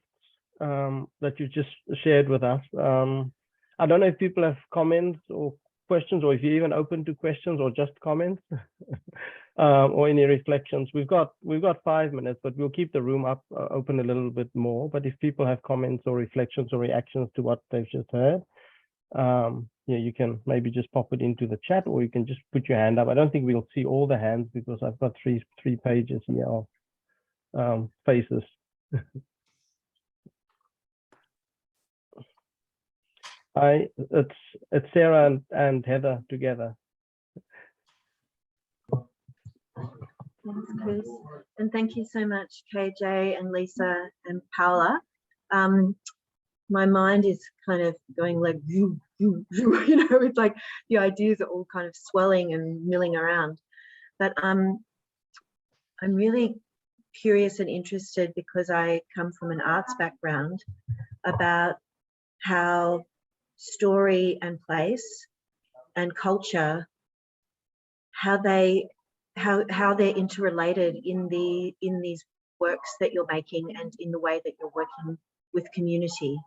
that you just shared with us. I don't know if people have comments or questions, or if you're even open to questions or just comments, or any reflections. We've got 5 minutes, but we'll keep the room up open a little bit more. But if people have comments or reflections or reactions to what they've just heard, yeah, you can maybe just pop it into the chat, or you can just put your hand up. I don't think we'll see all the hands because I've got three pages here of faces. It's Sarah and Heather together. Thanks, Chris. And thank you so much, KJ and Lisa and Paola. My mind is kind of going like, you know, it's like the ideas are all kind of swelling and milling around. But I'm really curious and interested, because I come from an arts background, about how story and place and culture, how they're interrelated in these works that you're making and in the way that you're working with community.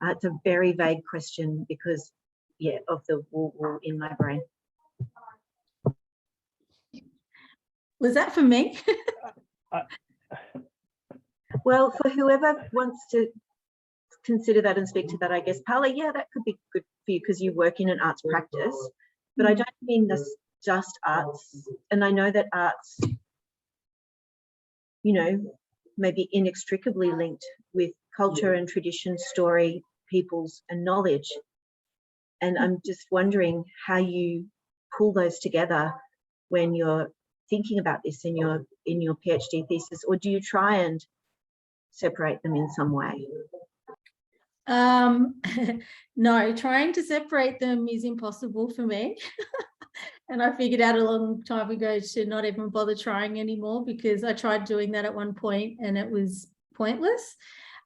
It's a very vague question because, yeah, of the wall in my brain. Was that for me? Well, for whoever wants to consider that and speak to that, I guess, Paola, yeah, that could be good for you because you work in an arts practice, but I don't mean this just arts. And I know that arts, you know, may be inextricably linked with culture and tradition, story, peoples and knowledge. And I'm just wondering how you pull those together when you're thinking about this in your PhD thesis, or do you try and separate them in some way? No, trying to separate them is impossible for me. And I figured out a long time ago to not even bother trying anymore, because I tried doing that at one point and it was pointless.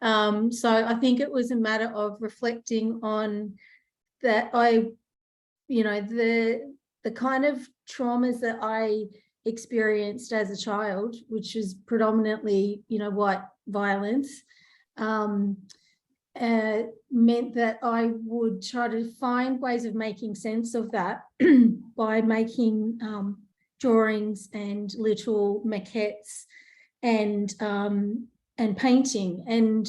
So I think it was a matter of reflecting on that the kind of traumas that I experienced as a child, which is predominantly, white violence, meant that I would try to find ways of making sense of that by making drawings and little maquettes and painting. And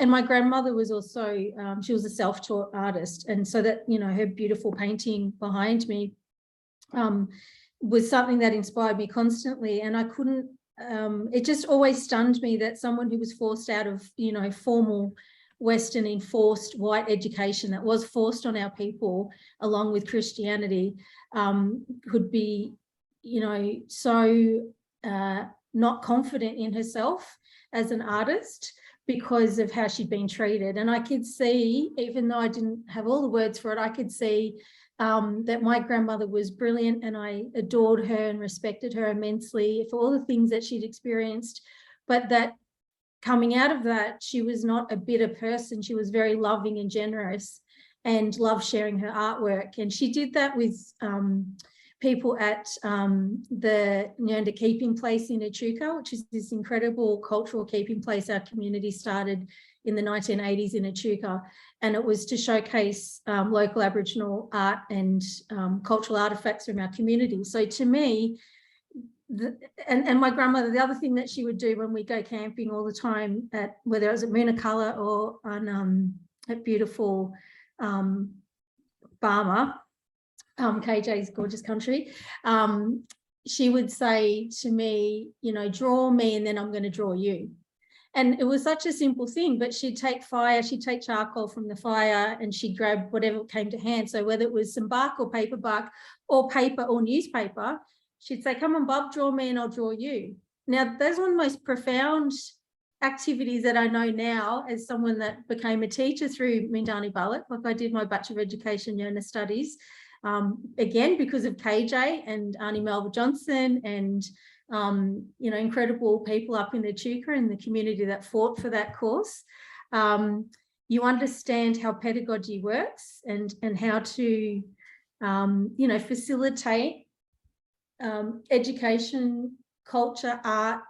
my grandmother was also, she was a self-taught artist. And so that, her beautiful painting behind me was something that inspired me constantly. And I couldn't, it just always stunned me that someone who was forced out of, formal Western enforced white education that was forced on our people along with Christianity could be, so not confident in herself as an artist because of how she'd been treated. And I could see, even though I didn't have all the words for it, I could see that my grandmother was brilliant, and I adored her and respected her immensely for all the things that she'd experienced, but that coming out of that, she was not a bitter person. She was very loving and generous and loved sharing her artwork. And she did that with people at the Nyanda keeping place in Echuca, which is this incredible cultural keeping place our community started in the 1980s in Echuca. And it was to showcase local Aboriginal art and cultural artifacts from our community. So to me, and my grandmother, the other thing that she would do when we go camping all the time, at whether it was at Moonakalla or on at beautiful Barma, KJ's gorgeous country, she would say to me, draw me and then I'm going to draw you. And it was such a simple thing, but she'd take charcoal from the fire and she'd grab whatever came to hand. So whether it was some bark or paper or newspaper, she'd say, come on, Bob, draw me and I'll draw you. Now, that's one of the most profound activities that I know now as someone that became a teacher through Moondani Balluk. Like, I did my Bachelor of Education Yearner Studies, again, because of KJ and Auntie Melba Johnson and, incredible people up in the Echuca and the community that fought for that course. You understand how pedagogy works and how to, facilitate education, culture, art,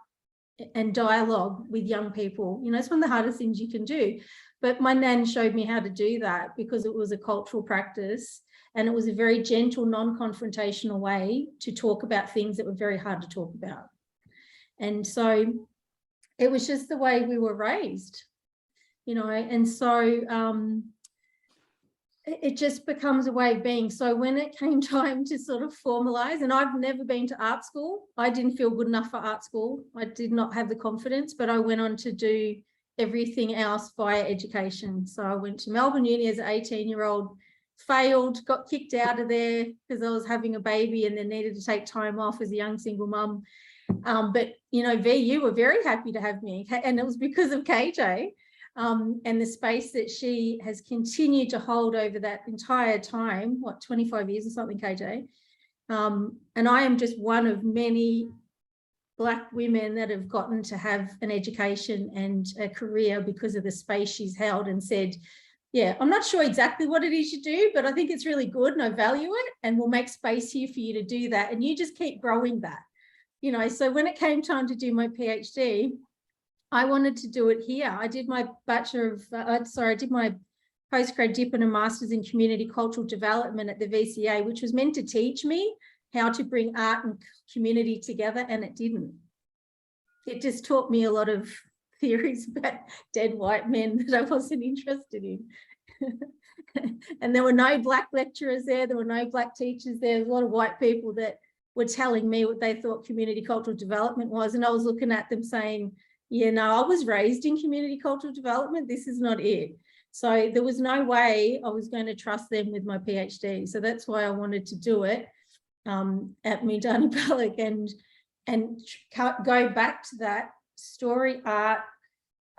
and dialogue with young people. It's one of the hardest things you can do. But my nan showed me how to do that because it was a cultural practice and it was a very gentle, non-confrontational way to talk about things that were very hard to talk about. And so it was just the way we were raised, and so it just becomes a way of being. So when it came time to sort of formalize, and I've never been to art school, I didn't feel good enough for art school. I did not have the confidence, but I went on to do everything else via education. So I went to Melbourne Uni as an 18-year-old, failed, got kicked out of there because I was having a baby and then needed to take time off as a young single mum. But, VU were very happy to have me, and it was because of KJ. And the space that she has continued to hold over that entire time, 25 years or something, KJ. And I am just one of many Black women that have gotten to have an education and a career because of the space she's held and said, yeah, I'm not sure exactly what it is you do, but I think it's really good and I value it, and we'll make space here for you to do that. And you just keep growing that, so when it came time to do my PhD, I wanted to do it here. I did my I did my postgrad dip and a master's in community cultural development at the VCA, which was meant to teach me how to bring art and community together, and it didn't. It just taught me a lot of theories about dead white men that I wasn't interested in. And there were no Black lecturers there. There were no Black teachers there. There was a lot of white people that were telling me what they thought community cultural development was. And I was looking at them saying, yeah, no, I was raised in community cultural development. This is not it. So there was no way I was going to trust them with my PhD. So that's why I wanted to do it. at Moondani Balluk and go back to that story art,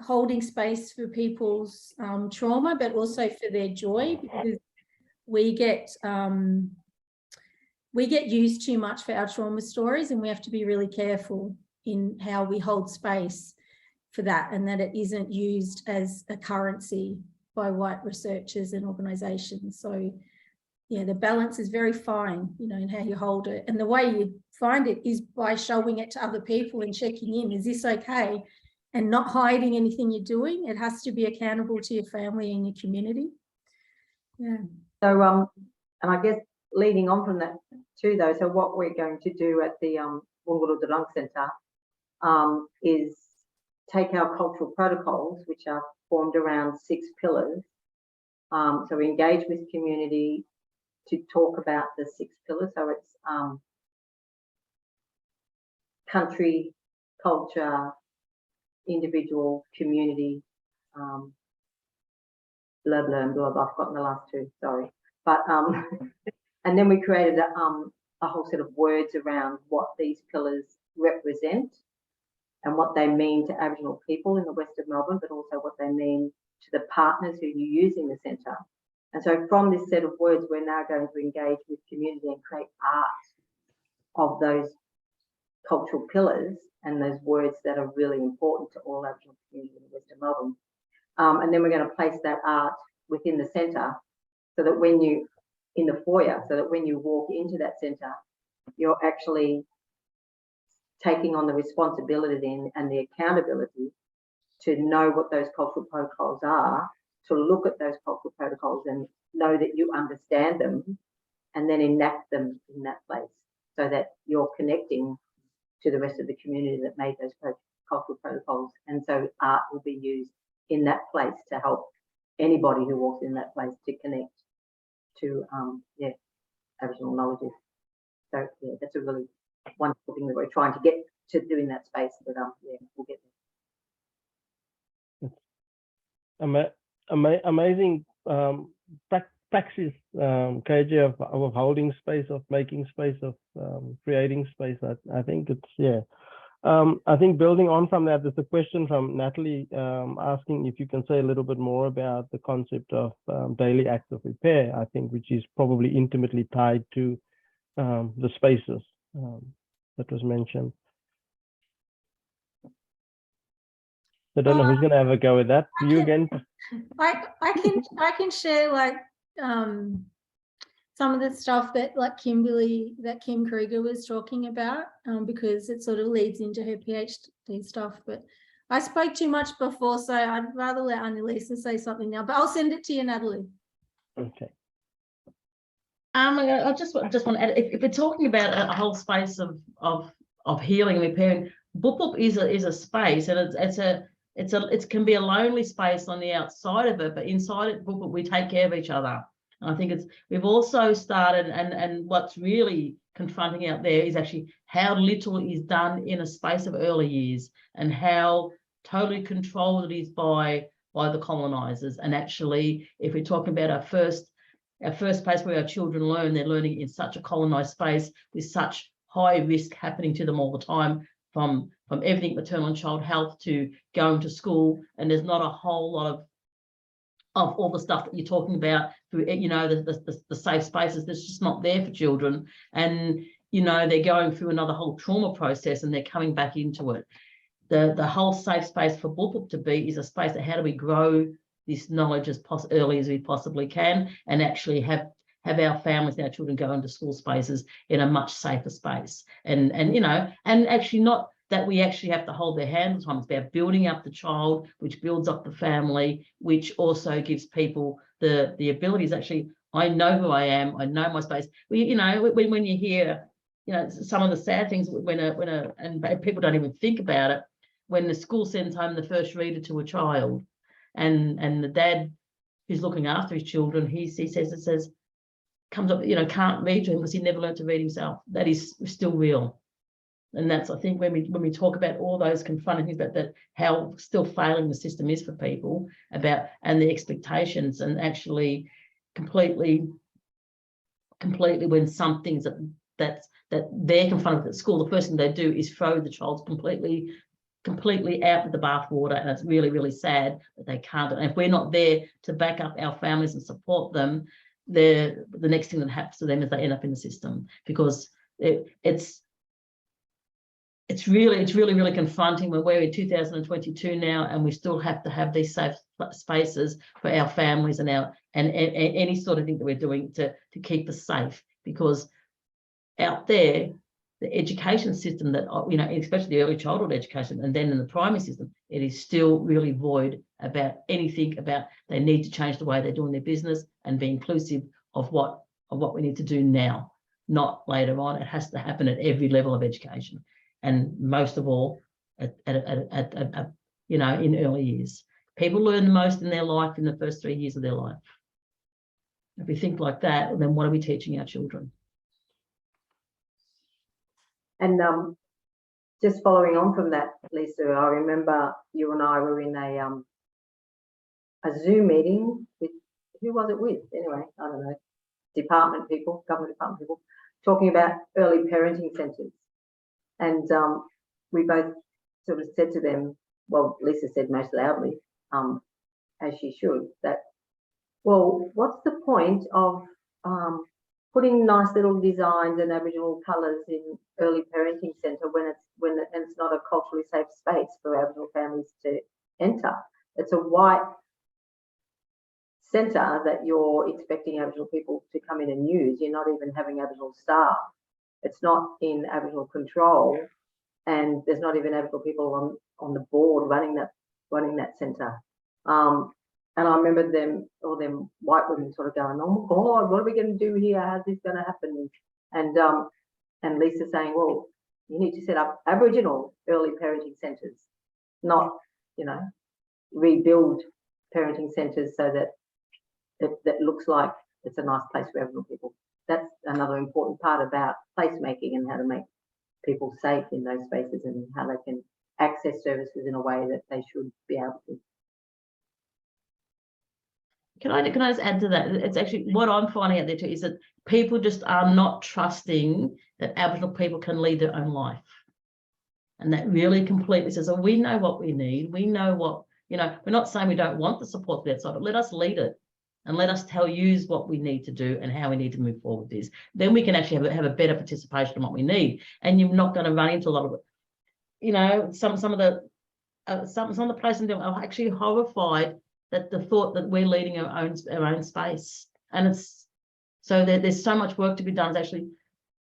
holding space for people's trauma, but also for their joy, because we get used too much for our trauma stories, and we have to be really careful in how we hold space for that, and that it isn't used as a currency by white researchers and organisations. So yeah, the balance is very fine, you know, in how you hold it. And the way you find it is by showing it to other people and checking in, is this okay? And not hiding anything you're doing. It has to be accountable to your family and your community. Yeah. So, and I guess leading on from that too, though, so what we're going to do at the Woongaloo Centre is take our cultural protocols, which are formed around 6 pillars. So we engage with community to talk about the 6 pillars. So it's country, culture, individual, community, blah, blah, and blah, blah. I've forgotten the last 2, sorry. But, and then we created a whole set of words around what these pillars represent and what they mean to Aboriginal people in the west of Melbourne, but also what they mean to the partners who you use in the centre. And so from this set of words, we're now going to engage with community and create art of those cultural pillars and those words that are really important to all Aboriginal communities in the west of Melbourne. And then we're going to place that art within the centre so that when you, in the foyer, so that when you walk into that centre, you're actually taking on the responsibility and the accountability to know what those cultural protocols are, to look at those cultural protocols and know that you understand them, and then enact them in that place so that you're connecting to the rest of the community that made those cultural protocols. And so art will be used in that place to help anybody who walks in that place to connect to Aboriginal knowledges. So yeah, that's a really wonderful thing that we're trying to get to do in that space, but yeah, we'll get there. Amazing praxis, KJ, of holding space, of making space, of creating space. I think it's, yeah. I think building on from that, there's a question from Natalie asking if you can say a little bit more about the concept of daily acts of repair, I think, which is probably intimately tied to the spaces that was mentioned. I don't know who's going to have a go at that. You again? I can share like some of the stuff that Kim Kruger was talking about, because it sort of leads into her PhD stuff. But I spoke too much before, so I'd rather let Annalisa say something now. But I'll send it to you, Natalie. Okay. I just want to add, if we're talking about a whole space of healing and repairing, Boop is a space, and it can be a lonely space on the outside of it, but inside it, Boop, we take care of each other. And I think we've also started, and what's really confronting out there is actually how little is done in a space of early years, and how totally controlled it is by the colonisers. And actually, if we're talking about our first place where our children learn, they're learning in such a colonised space with such high risk happening to them all the time, from everything maternal and child health to going to school, and there's not a whole lot of all the stuff that you're talking about, you know, the safe spaces that's just not there for children. And, you know, they're going through another whole trauma process and they're coming back into it. The whole safe space for Boop to be is a space of how do we grow this knowledge as early as we possibly can, and actually have our families and our children go into school spaces in a much safer space. And you know, and actually not that we actually have to hold their hand all the time. It's about building up the child, which builds up the family, which also gives people the abilities. Actually, I know who I am. I know my space. You know, when you hear, you know, some of the sad things and people don't even think about it, when the school sends home the first reader to a child, and the dad who's looking after his children, he says comes up, you know, can't read to him because he never learned to read himself. That is still real. And that's, I think, when we talk about all those confronting things about that, how still failing the system is for people about, and the expectations, and actually completely when some things that that they're confronted at school, the first thing they do is throw the child completely out with the bathwater, and it's really, really sad that they can't. And if we're not there to back up our families and support them, the next thing that happens to them is they end up in the system, because it's really confronting when we're in 2022 now, and we still have to have these safe spaces for our families and any sort of thing that we're doing to keep us safe, because out there, the education system that, especially the early childhood education, and then in the primary system, it is still really void about anything about they need to change the way they're doing their business and be inclusive of what we need to do now, not later on. It has to happen at every level of education, and most of all at in early years. People learn the most in their life in the first 3 years of their life. If we think like that, then what are we teaching our children? And just following on from that, Lisa, I remember you and I were in a Zoom meeting with, who was it with? Anyway, I don't know, government department people, talking about early parenting centres. And we both sort of said to them, well, Lisa said most loudly, as she should, that, well, what's the point of putting nice little designs and Aboriginal colours in early parenting centre when it's not a culturally safe space for Aboriginal families to enter? It's a white centre that you're expecting Aboriginal people to come in and use. You're not even having Aboriginal staff. It's not in Aboriginal control, and there's not even Aboriginal people on the board running that centre. And I remember them white women sort of going, oh my God, what are we going to do here? How's this going to happen? And Lisa saying, well, you need to set up Aboriginal early parenting centres, not, rebuild parenting centres so that that looks like it's a nice place for Aboriginal people. That's another important part about placemaking and how to make people safe in those spaces and how they can access services in a way that they should be able to. Can I just add to that? It's actually what I'm finding out there too is that people just are not trusting that Aboriginal people can lead their own life. And that really completely says, oh, we know what we need. We know what, we're not saying we don't want the support from outside, but let us lead it and let us tell you what we need to do and how we need to move forward with this. Then we can actually have a better participation in what we need. And you're not going to run into a lot of, some of the places are actually horrified that the thought that we're leading our own space. And it's so there's so much work to be done. It's actually,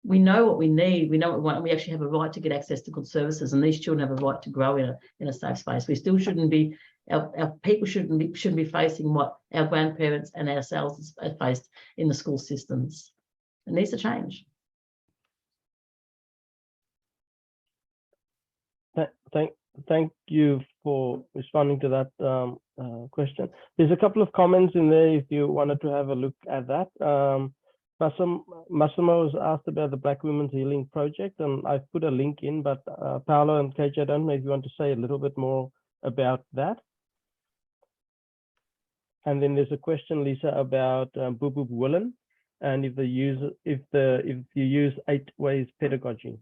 we know what we need, we know what we want, and we actually have a right to get access to good services, and these children have a right to grow in a safe space. We still shouldn't be, our people shouldn't be facing what our grandparents and ourselves have faced in the school systems. It needs to change. Thank you for responding to that question. There's a couple of comments in there if you wanted to have a look at that. Massimo has asked about the Black Women's Healing Project, and I've put a link in, but Paola and KJ, I don't know if you want to say a little bit more about that. And then there's a question, Lisa, about Boop Boop Willen, and if you use 8 ways pedagogy.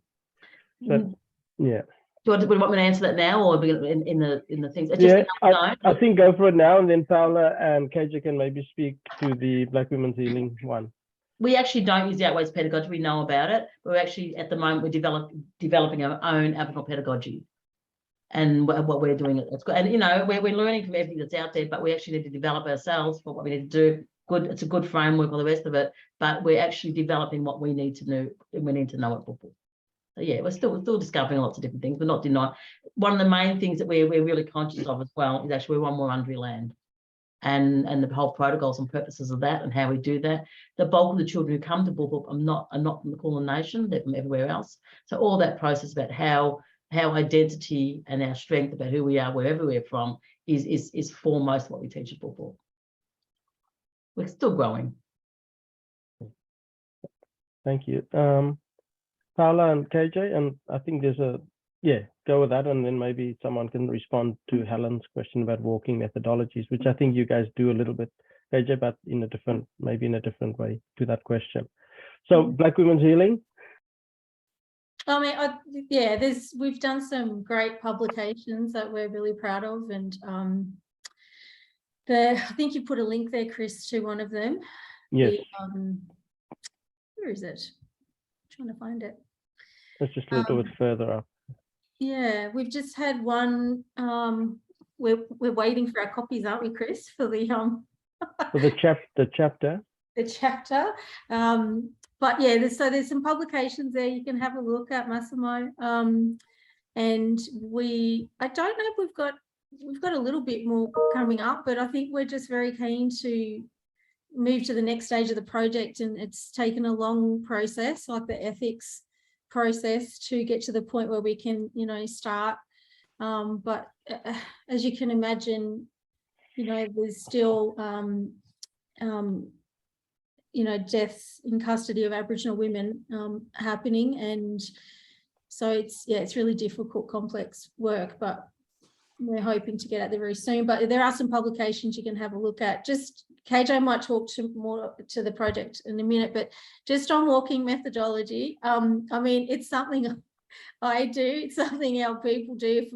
So, yeah. Do you want me to answer that now, or in the things? I think go for it now, and then Paola and KJ can maybe speak to the Black Women's Healing one. We actually don't use the 8 ways pedagogy. We know about it. We're actually, at the moment, we're developing our own Aboriginal pedagogy, and what we're doing. It's good, and we're learning from everything that's out there, but we actually need to develop ourselves for what we need to do. Good, it's a good framework, all the rest of it, but we're actually developing what we need to know, and we need to know it before. So yeah, we're still discovering lots of different things. We're not denying. One of the main things that we're really conscious of as well is actually we're on Wurundjeri land, and the whole protocols and purposes of that and how we do that. The bulk of the children who come to Blak are not from the Kulin Nation; they're from everywhere else. So all that process about how identity and our strength about who we are wherever we're from is foremost what we teach at Blak. We're still growing. Thank you. Paola and KJ, and I think there's go with that, and then maybe someone can respond to Helen's question about walking methodologies, which I think you guys do a little bit, KJ, but maybe in a different way to that question. So Black Women's Healing, I mean, yeah, we've done some great publications that we're really proud of, and I think you put a link there, Chris, to one of them. Yes. Where is it? I'm trying to find it. It's just a little bit further up. Yeah, we've just had one. We're waiting for our copies, aren't we, Chris? For the For the chapter. The chapter. But yeah, there's some publications there you can have a look at, Massimo. And I don't know if we've got a little bit more coming up, but I think we're just very keen to move to the next stage of the project, and it's taken a long process, like the ethics process, to get to the point where we can, start. But as you can imagine, there's still deaths in custody of Aboriginal women happening, and so it's really difficult, complex work, but we're hoping to get out there very soon. But there are some publications you can have a look at. Just KJ might talk more to the project in a minute, but just on walking methodology, I mean, it's something I do, it's something our people do.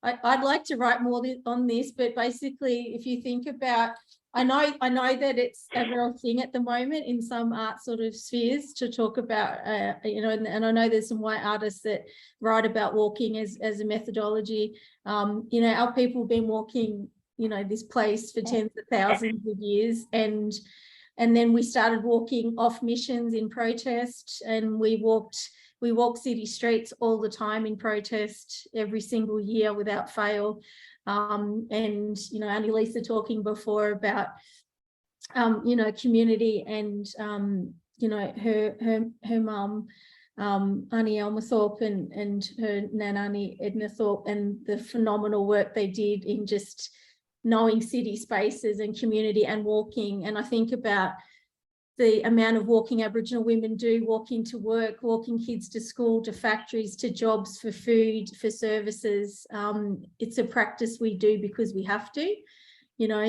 I'd like to write more on this, but basically, if you think about, I know that it's a real thing at the moment in some art sort of spheres to talk about, and I know there's some white artists that write about walking as a methodology. Our people have been walking, this place for tens of thousands of years, and then we started walking off missions in protest, and we walk city streets all the time in protest every single year without fail. And Auntie Lisa talking before about community, and her mum, Auntie Elma Thorpe, and her nan Auntie Edna Thorpe, and the phenomenal work they did in just knowing city spaces and community and walking. And I think about the amount of walking Aboriginal women do, walking to work, walking kids to school, to factories, to jobs, for food, for services. It's a practice we do because we have to,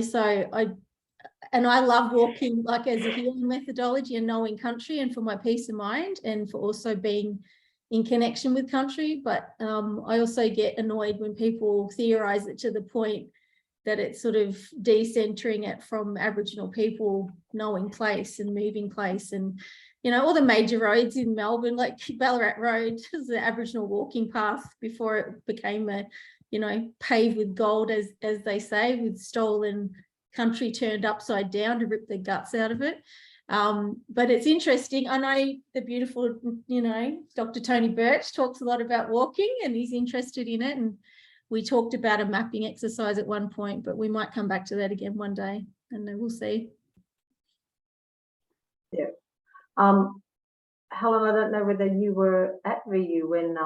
so I love walking like as a healing methodology and knowing country, and for my peace of mind, and for also being in connection with country. But I also get annoyed when people theorize it to the point that it's sort of decentering it from Aboriginal people knowing place and moving place. And, all the major roads in Melbourne, like Ballarat Road, was an Aboriginal walking path before it became paved with gold, as they say, with stolen country turned upside down to rip the guts out of it. But it's interesting. I know the beautiful, Dr. Tony Birch talks a lot about walking, and he's interested in it. And we talked about a mapping exercise at one point, but we might come back to that again one day, and then we'll see. Yeah. Helen, I don't know whether you were at VU when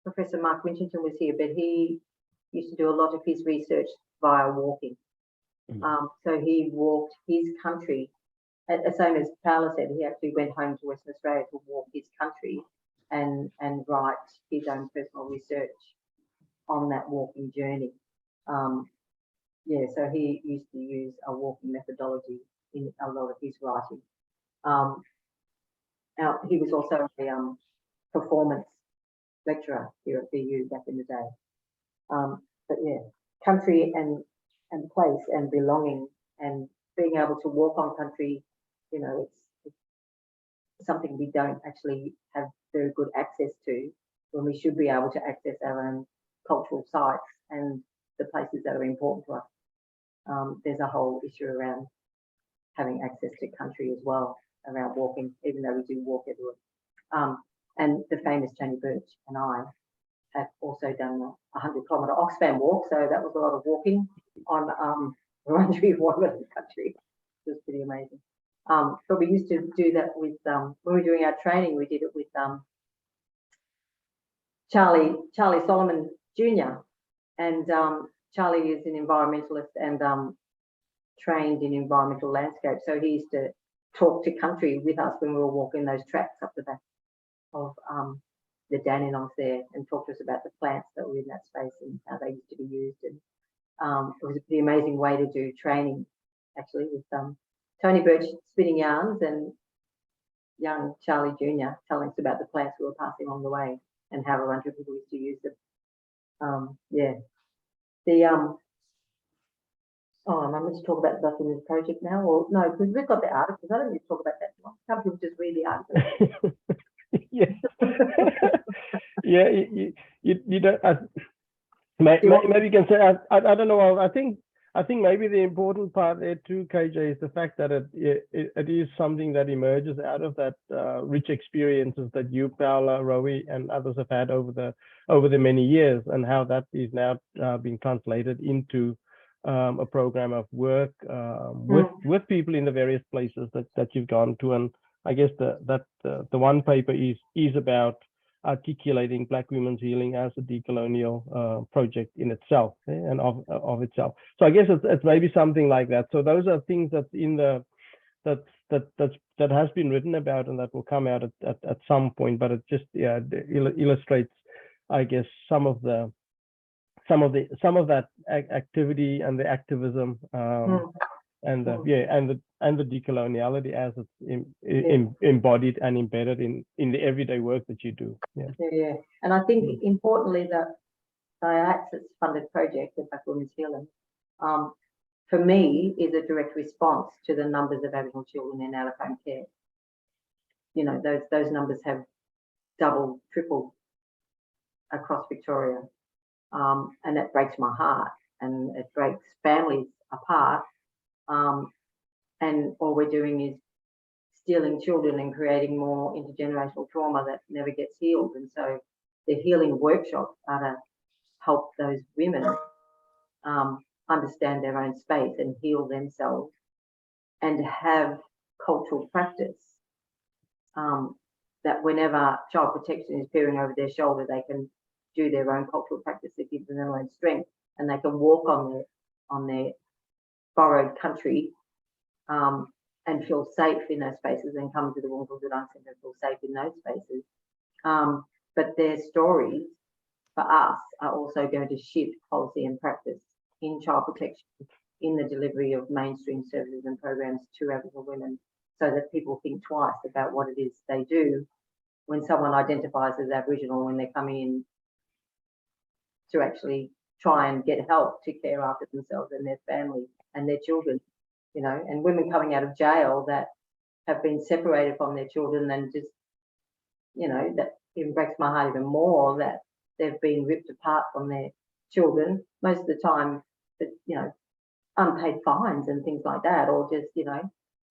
Professor Mark Winchington was here, but he used to do a lot of his research via walking. So he walked his country, same as Paola said, he actually went home to Western Australia to walk his country and write his own personal research on that walking journey. So he used to use a walking methodology in a lot of his writing. Now, he was also a performance lecturer here at VU back in the day. But yeah, country and place and belonging and being able to walk on country, it's something we don't actually have very good access to, when we should be able to access our own cultural sites and the places that are important to us. There's a whole issue around having access to country as well, around walking, even though we do walk everywhere. And the famous Tony Birch and I have also done a 100-kilometre Oxfam walk, so that was a lot of walking on Wurundjeri Woi country. It was pretty amazing. But we used to do that with, when we were doing our training, we did it with Charlie Solomon Jr. And Charlie is an environmentalist and trained in environmental landscape. So he used to talk to country with us when we were walking those tracks up the back of the Dandenongs there, and talk to us about the plants that were in that space and how they used to be used. And it was a pretty amazing way to do training, actually, with Tony Birch spinning yarns and young Charlie Jr. telling us about the plants we were passing on the way and how Wurundjeri people used to use them. Yeah. Oh, am I meant to talk about the this project now? Or no, because we've got the articles. I don't need to talk about that one. Some people just read the articles. Yes. Yeah, you don't. Maybe you can say. I don't know. I think maybe the important part there too, KJ, is the fact that it is something that emerges out of that rich experiences that you, Paola, Rowie, and others have had over the many years, and how that is now being translated into a program of work with people in the various places that you've gone to. And I guess the one paper is about articulating Black women's healing as a decolonial project in itself, and of itself. So I guess it's maybe something like that. So those are things that's in the that has been written about and that will come out at some point. But it just illustrates, I guess, some of that activity and the activism and the decoloniality as it's embodied and embedded in the everyday work that you do. Yeah. And I think importantly that the Access funded project, the Black Women's Healing, for me is a direct response to the numbers of Aboriginal children in out-of-home care. You know, those numbers have doubled, tripled across Victoria. And that breaks my heart, and it breaks families apart. And all we're doing is stealing children and creating more intergenerational trauma that never gets healed. And so the healing workshops are to help those women understand their own space and heal themselves, and to have cultural practice that whenever child protection is peering over their shoulder, they can do their own cultural practice that gives them their own strength, and they can walk on their borrowed country and feel safe in those spaces, and come to the Wollongong Dance Centre and feel safe in those spaces. But their stories for us are also going to shift policy and practice in child protection, in the delivery of mainstream services and programs to Aboriginal women, so that people think twice about what it is they do when someone identifies as Aboriginal, when they're coming in to actually try and get help to care after themselves and their family and their children, you know, and women coming out of jail that have been separated from their children, and just, you know, that even breaks my heart even more that they've been ripped apart from their children, most of the time, but, you know, unpaid fines and things like that, or just, you know,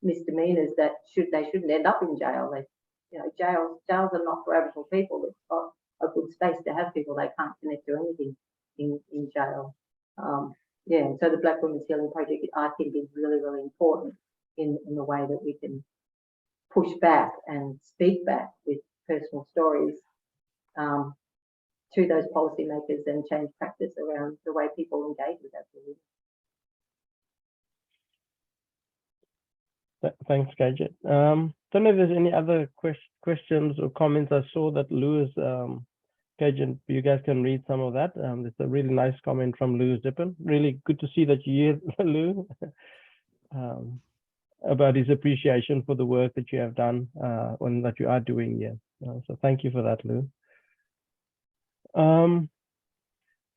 misdemeanors that they shouldn't end up in jail. They, you know, jails are not for Aboriginal people. It's not a good space to have people. They can't connect to anything in jail. And so the Black Women's Healing Project, I think, is really, really important in the way that we can push back and speak back with personal stories to those policymakers and change practice around the way people engage with Aboriginal. Thanks, KJ. Don't know if there's any other questions or comments. I saw that Lewis, KJ, you guys can read some of that. There's a really nice comment from Lewis Dippen. Really good to see that you're here, Lou, about his appreciation for the work that you have done and that you are doing here. So thank you for that, Lou.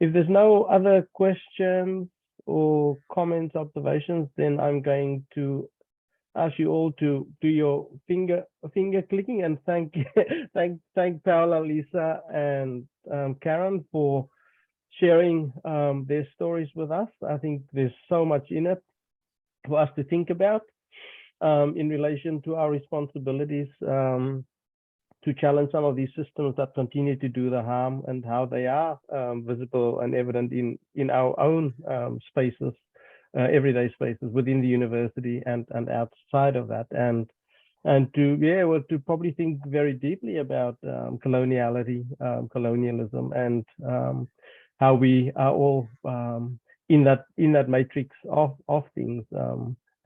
If there's no other questions or comments, observations, then I'm going to ask you all to do your finger clicking and thank Paola, Lisa, and Karen for sharing their stories with us. I think there's so much in it for us to think about in relation to our responsibilities to challenge some of these systems that continue to do the harm, and how they are visible and evident in our own spaces. Everyday spaces within the university and outside of that, and to be able to probably think very deeply about coloniality, colonialism, and how we are all in that matrix of things,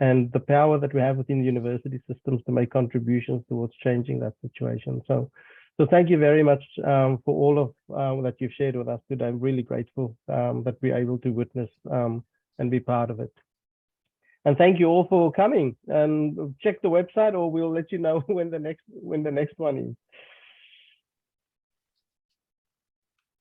and the power that we have within the university systems to make contributions towards changing that situation. So thank you very much for all of that you've shared with us today. I'm really grateful that we're able to witness and be part of it. And thank you all for coming. And check the website, or we'll let you know when the next one is.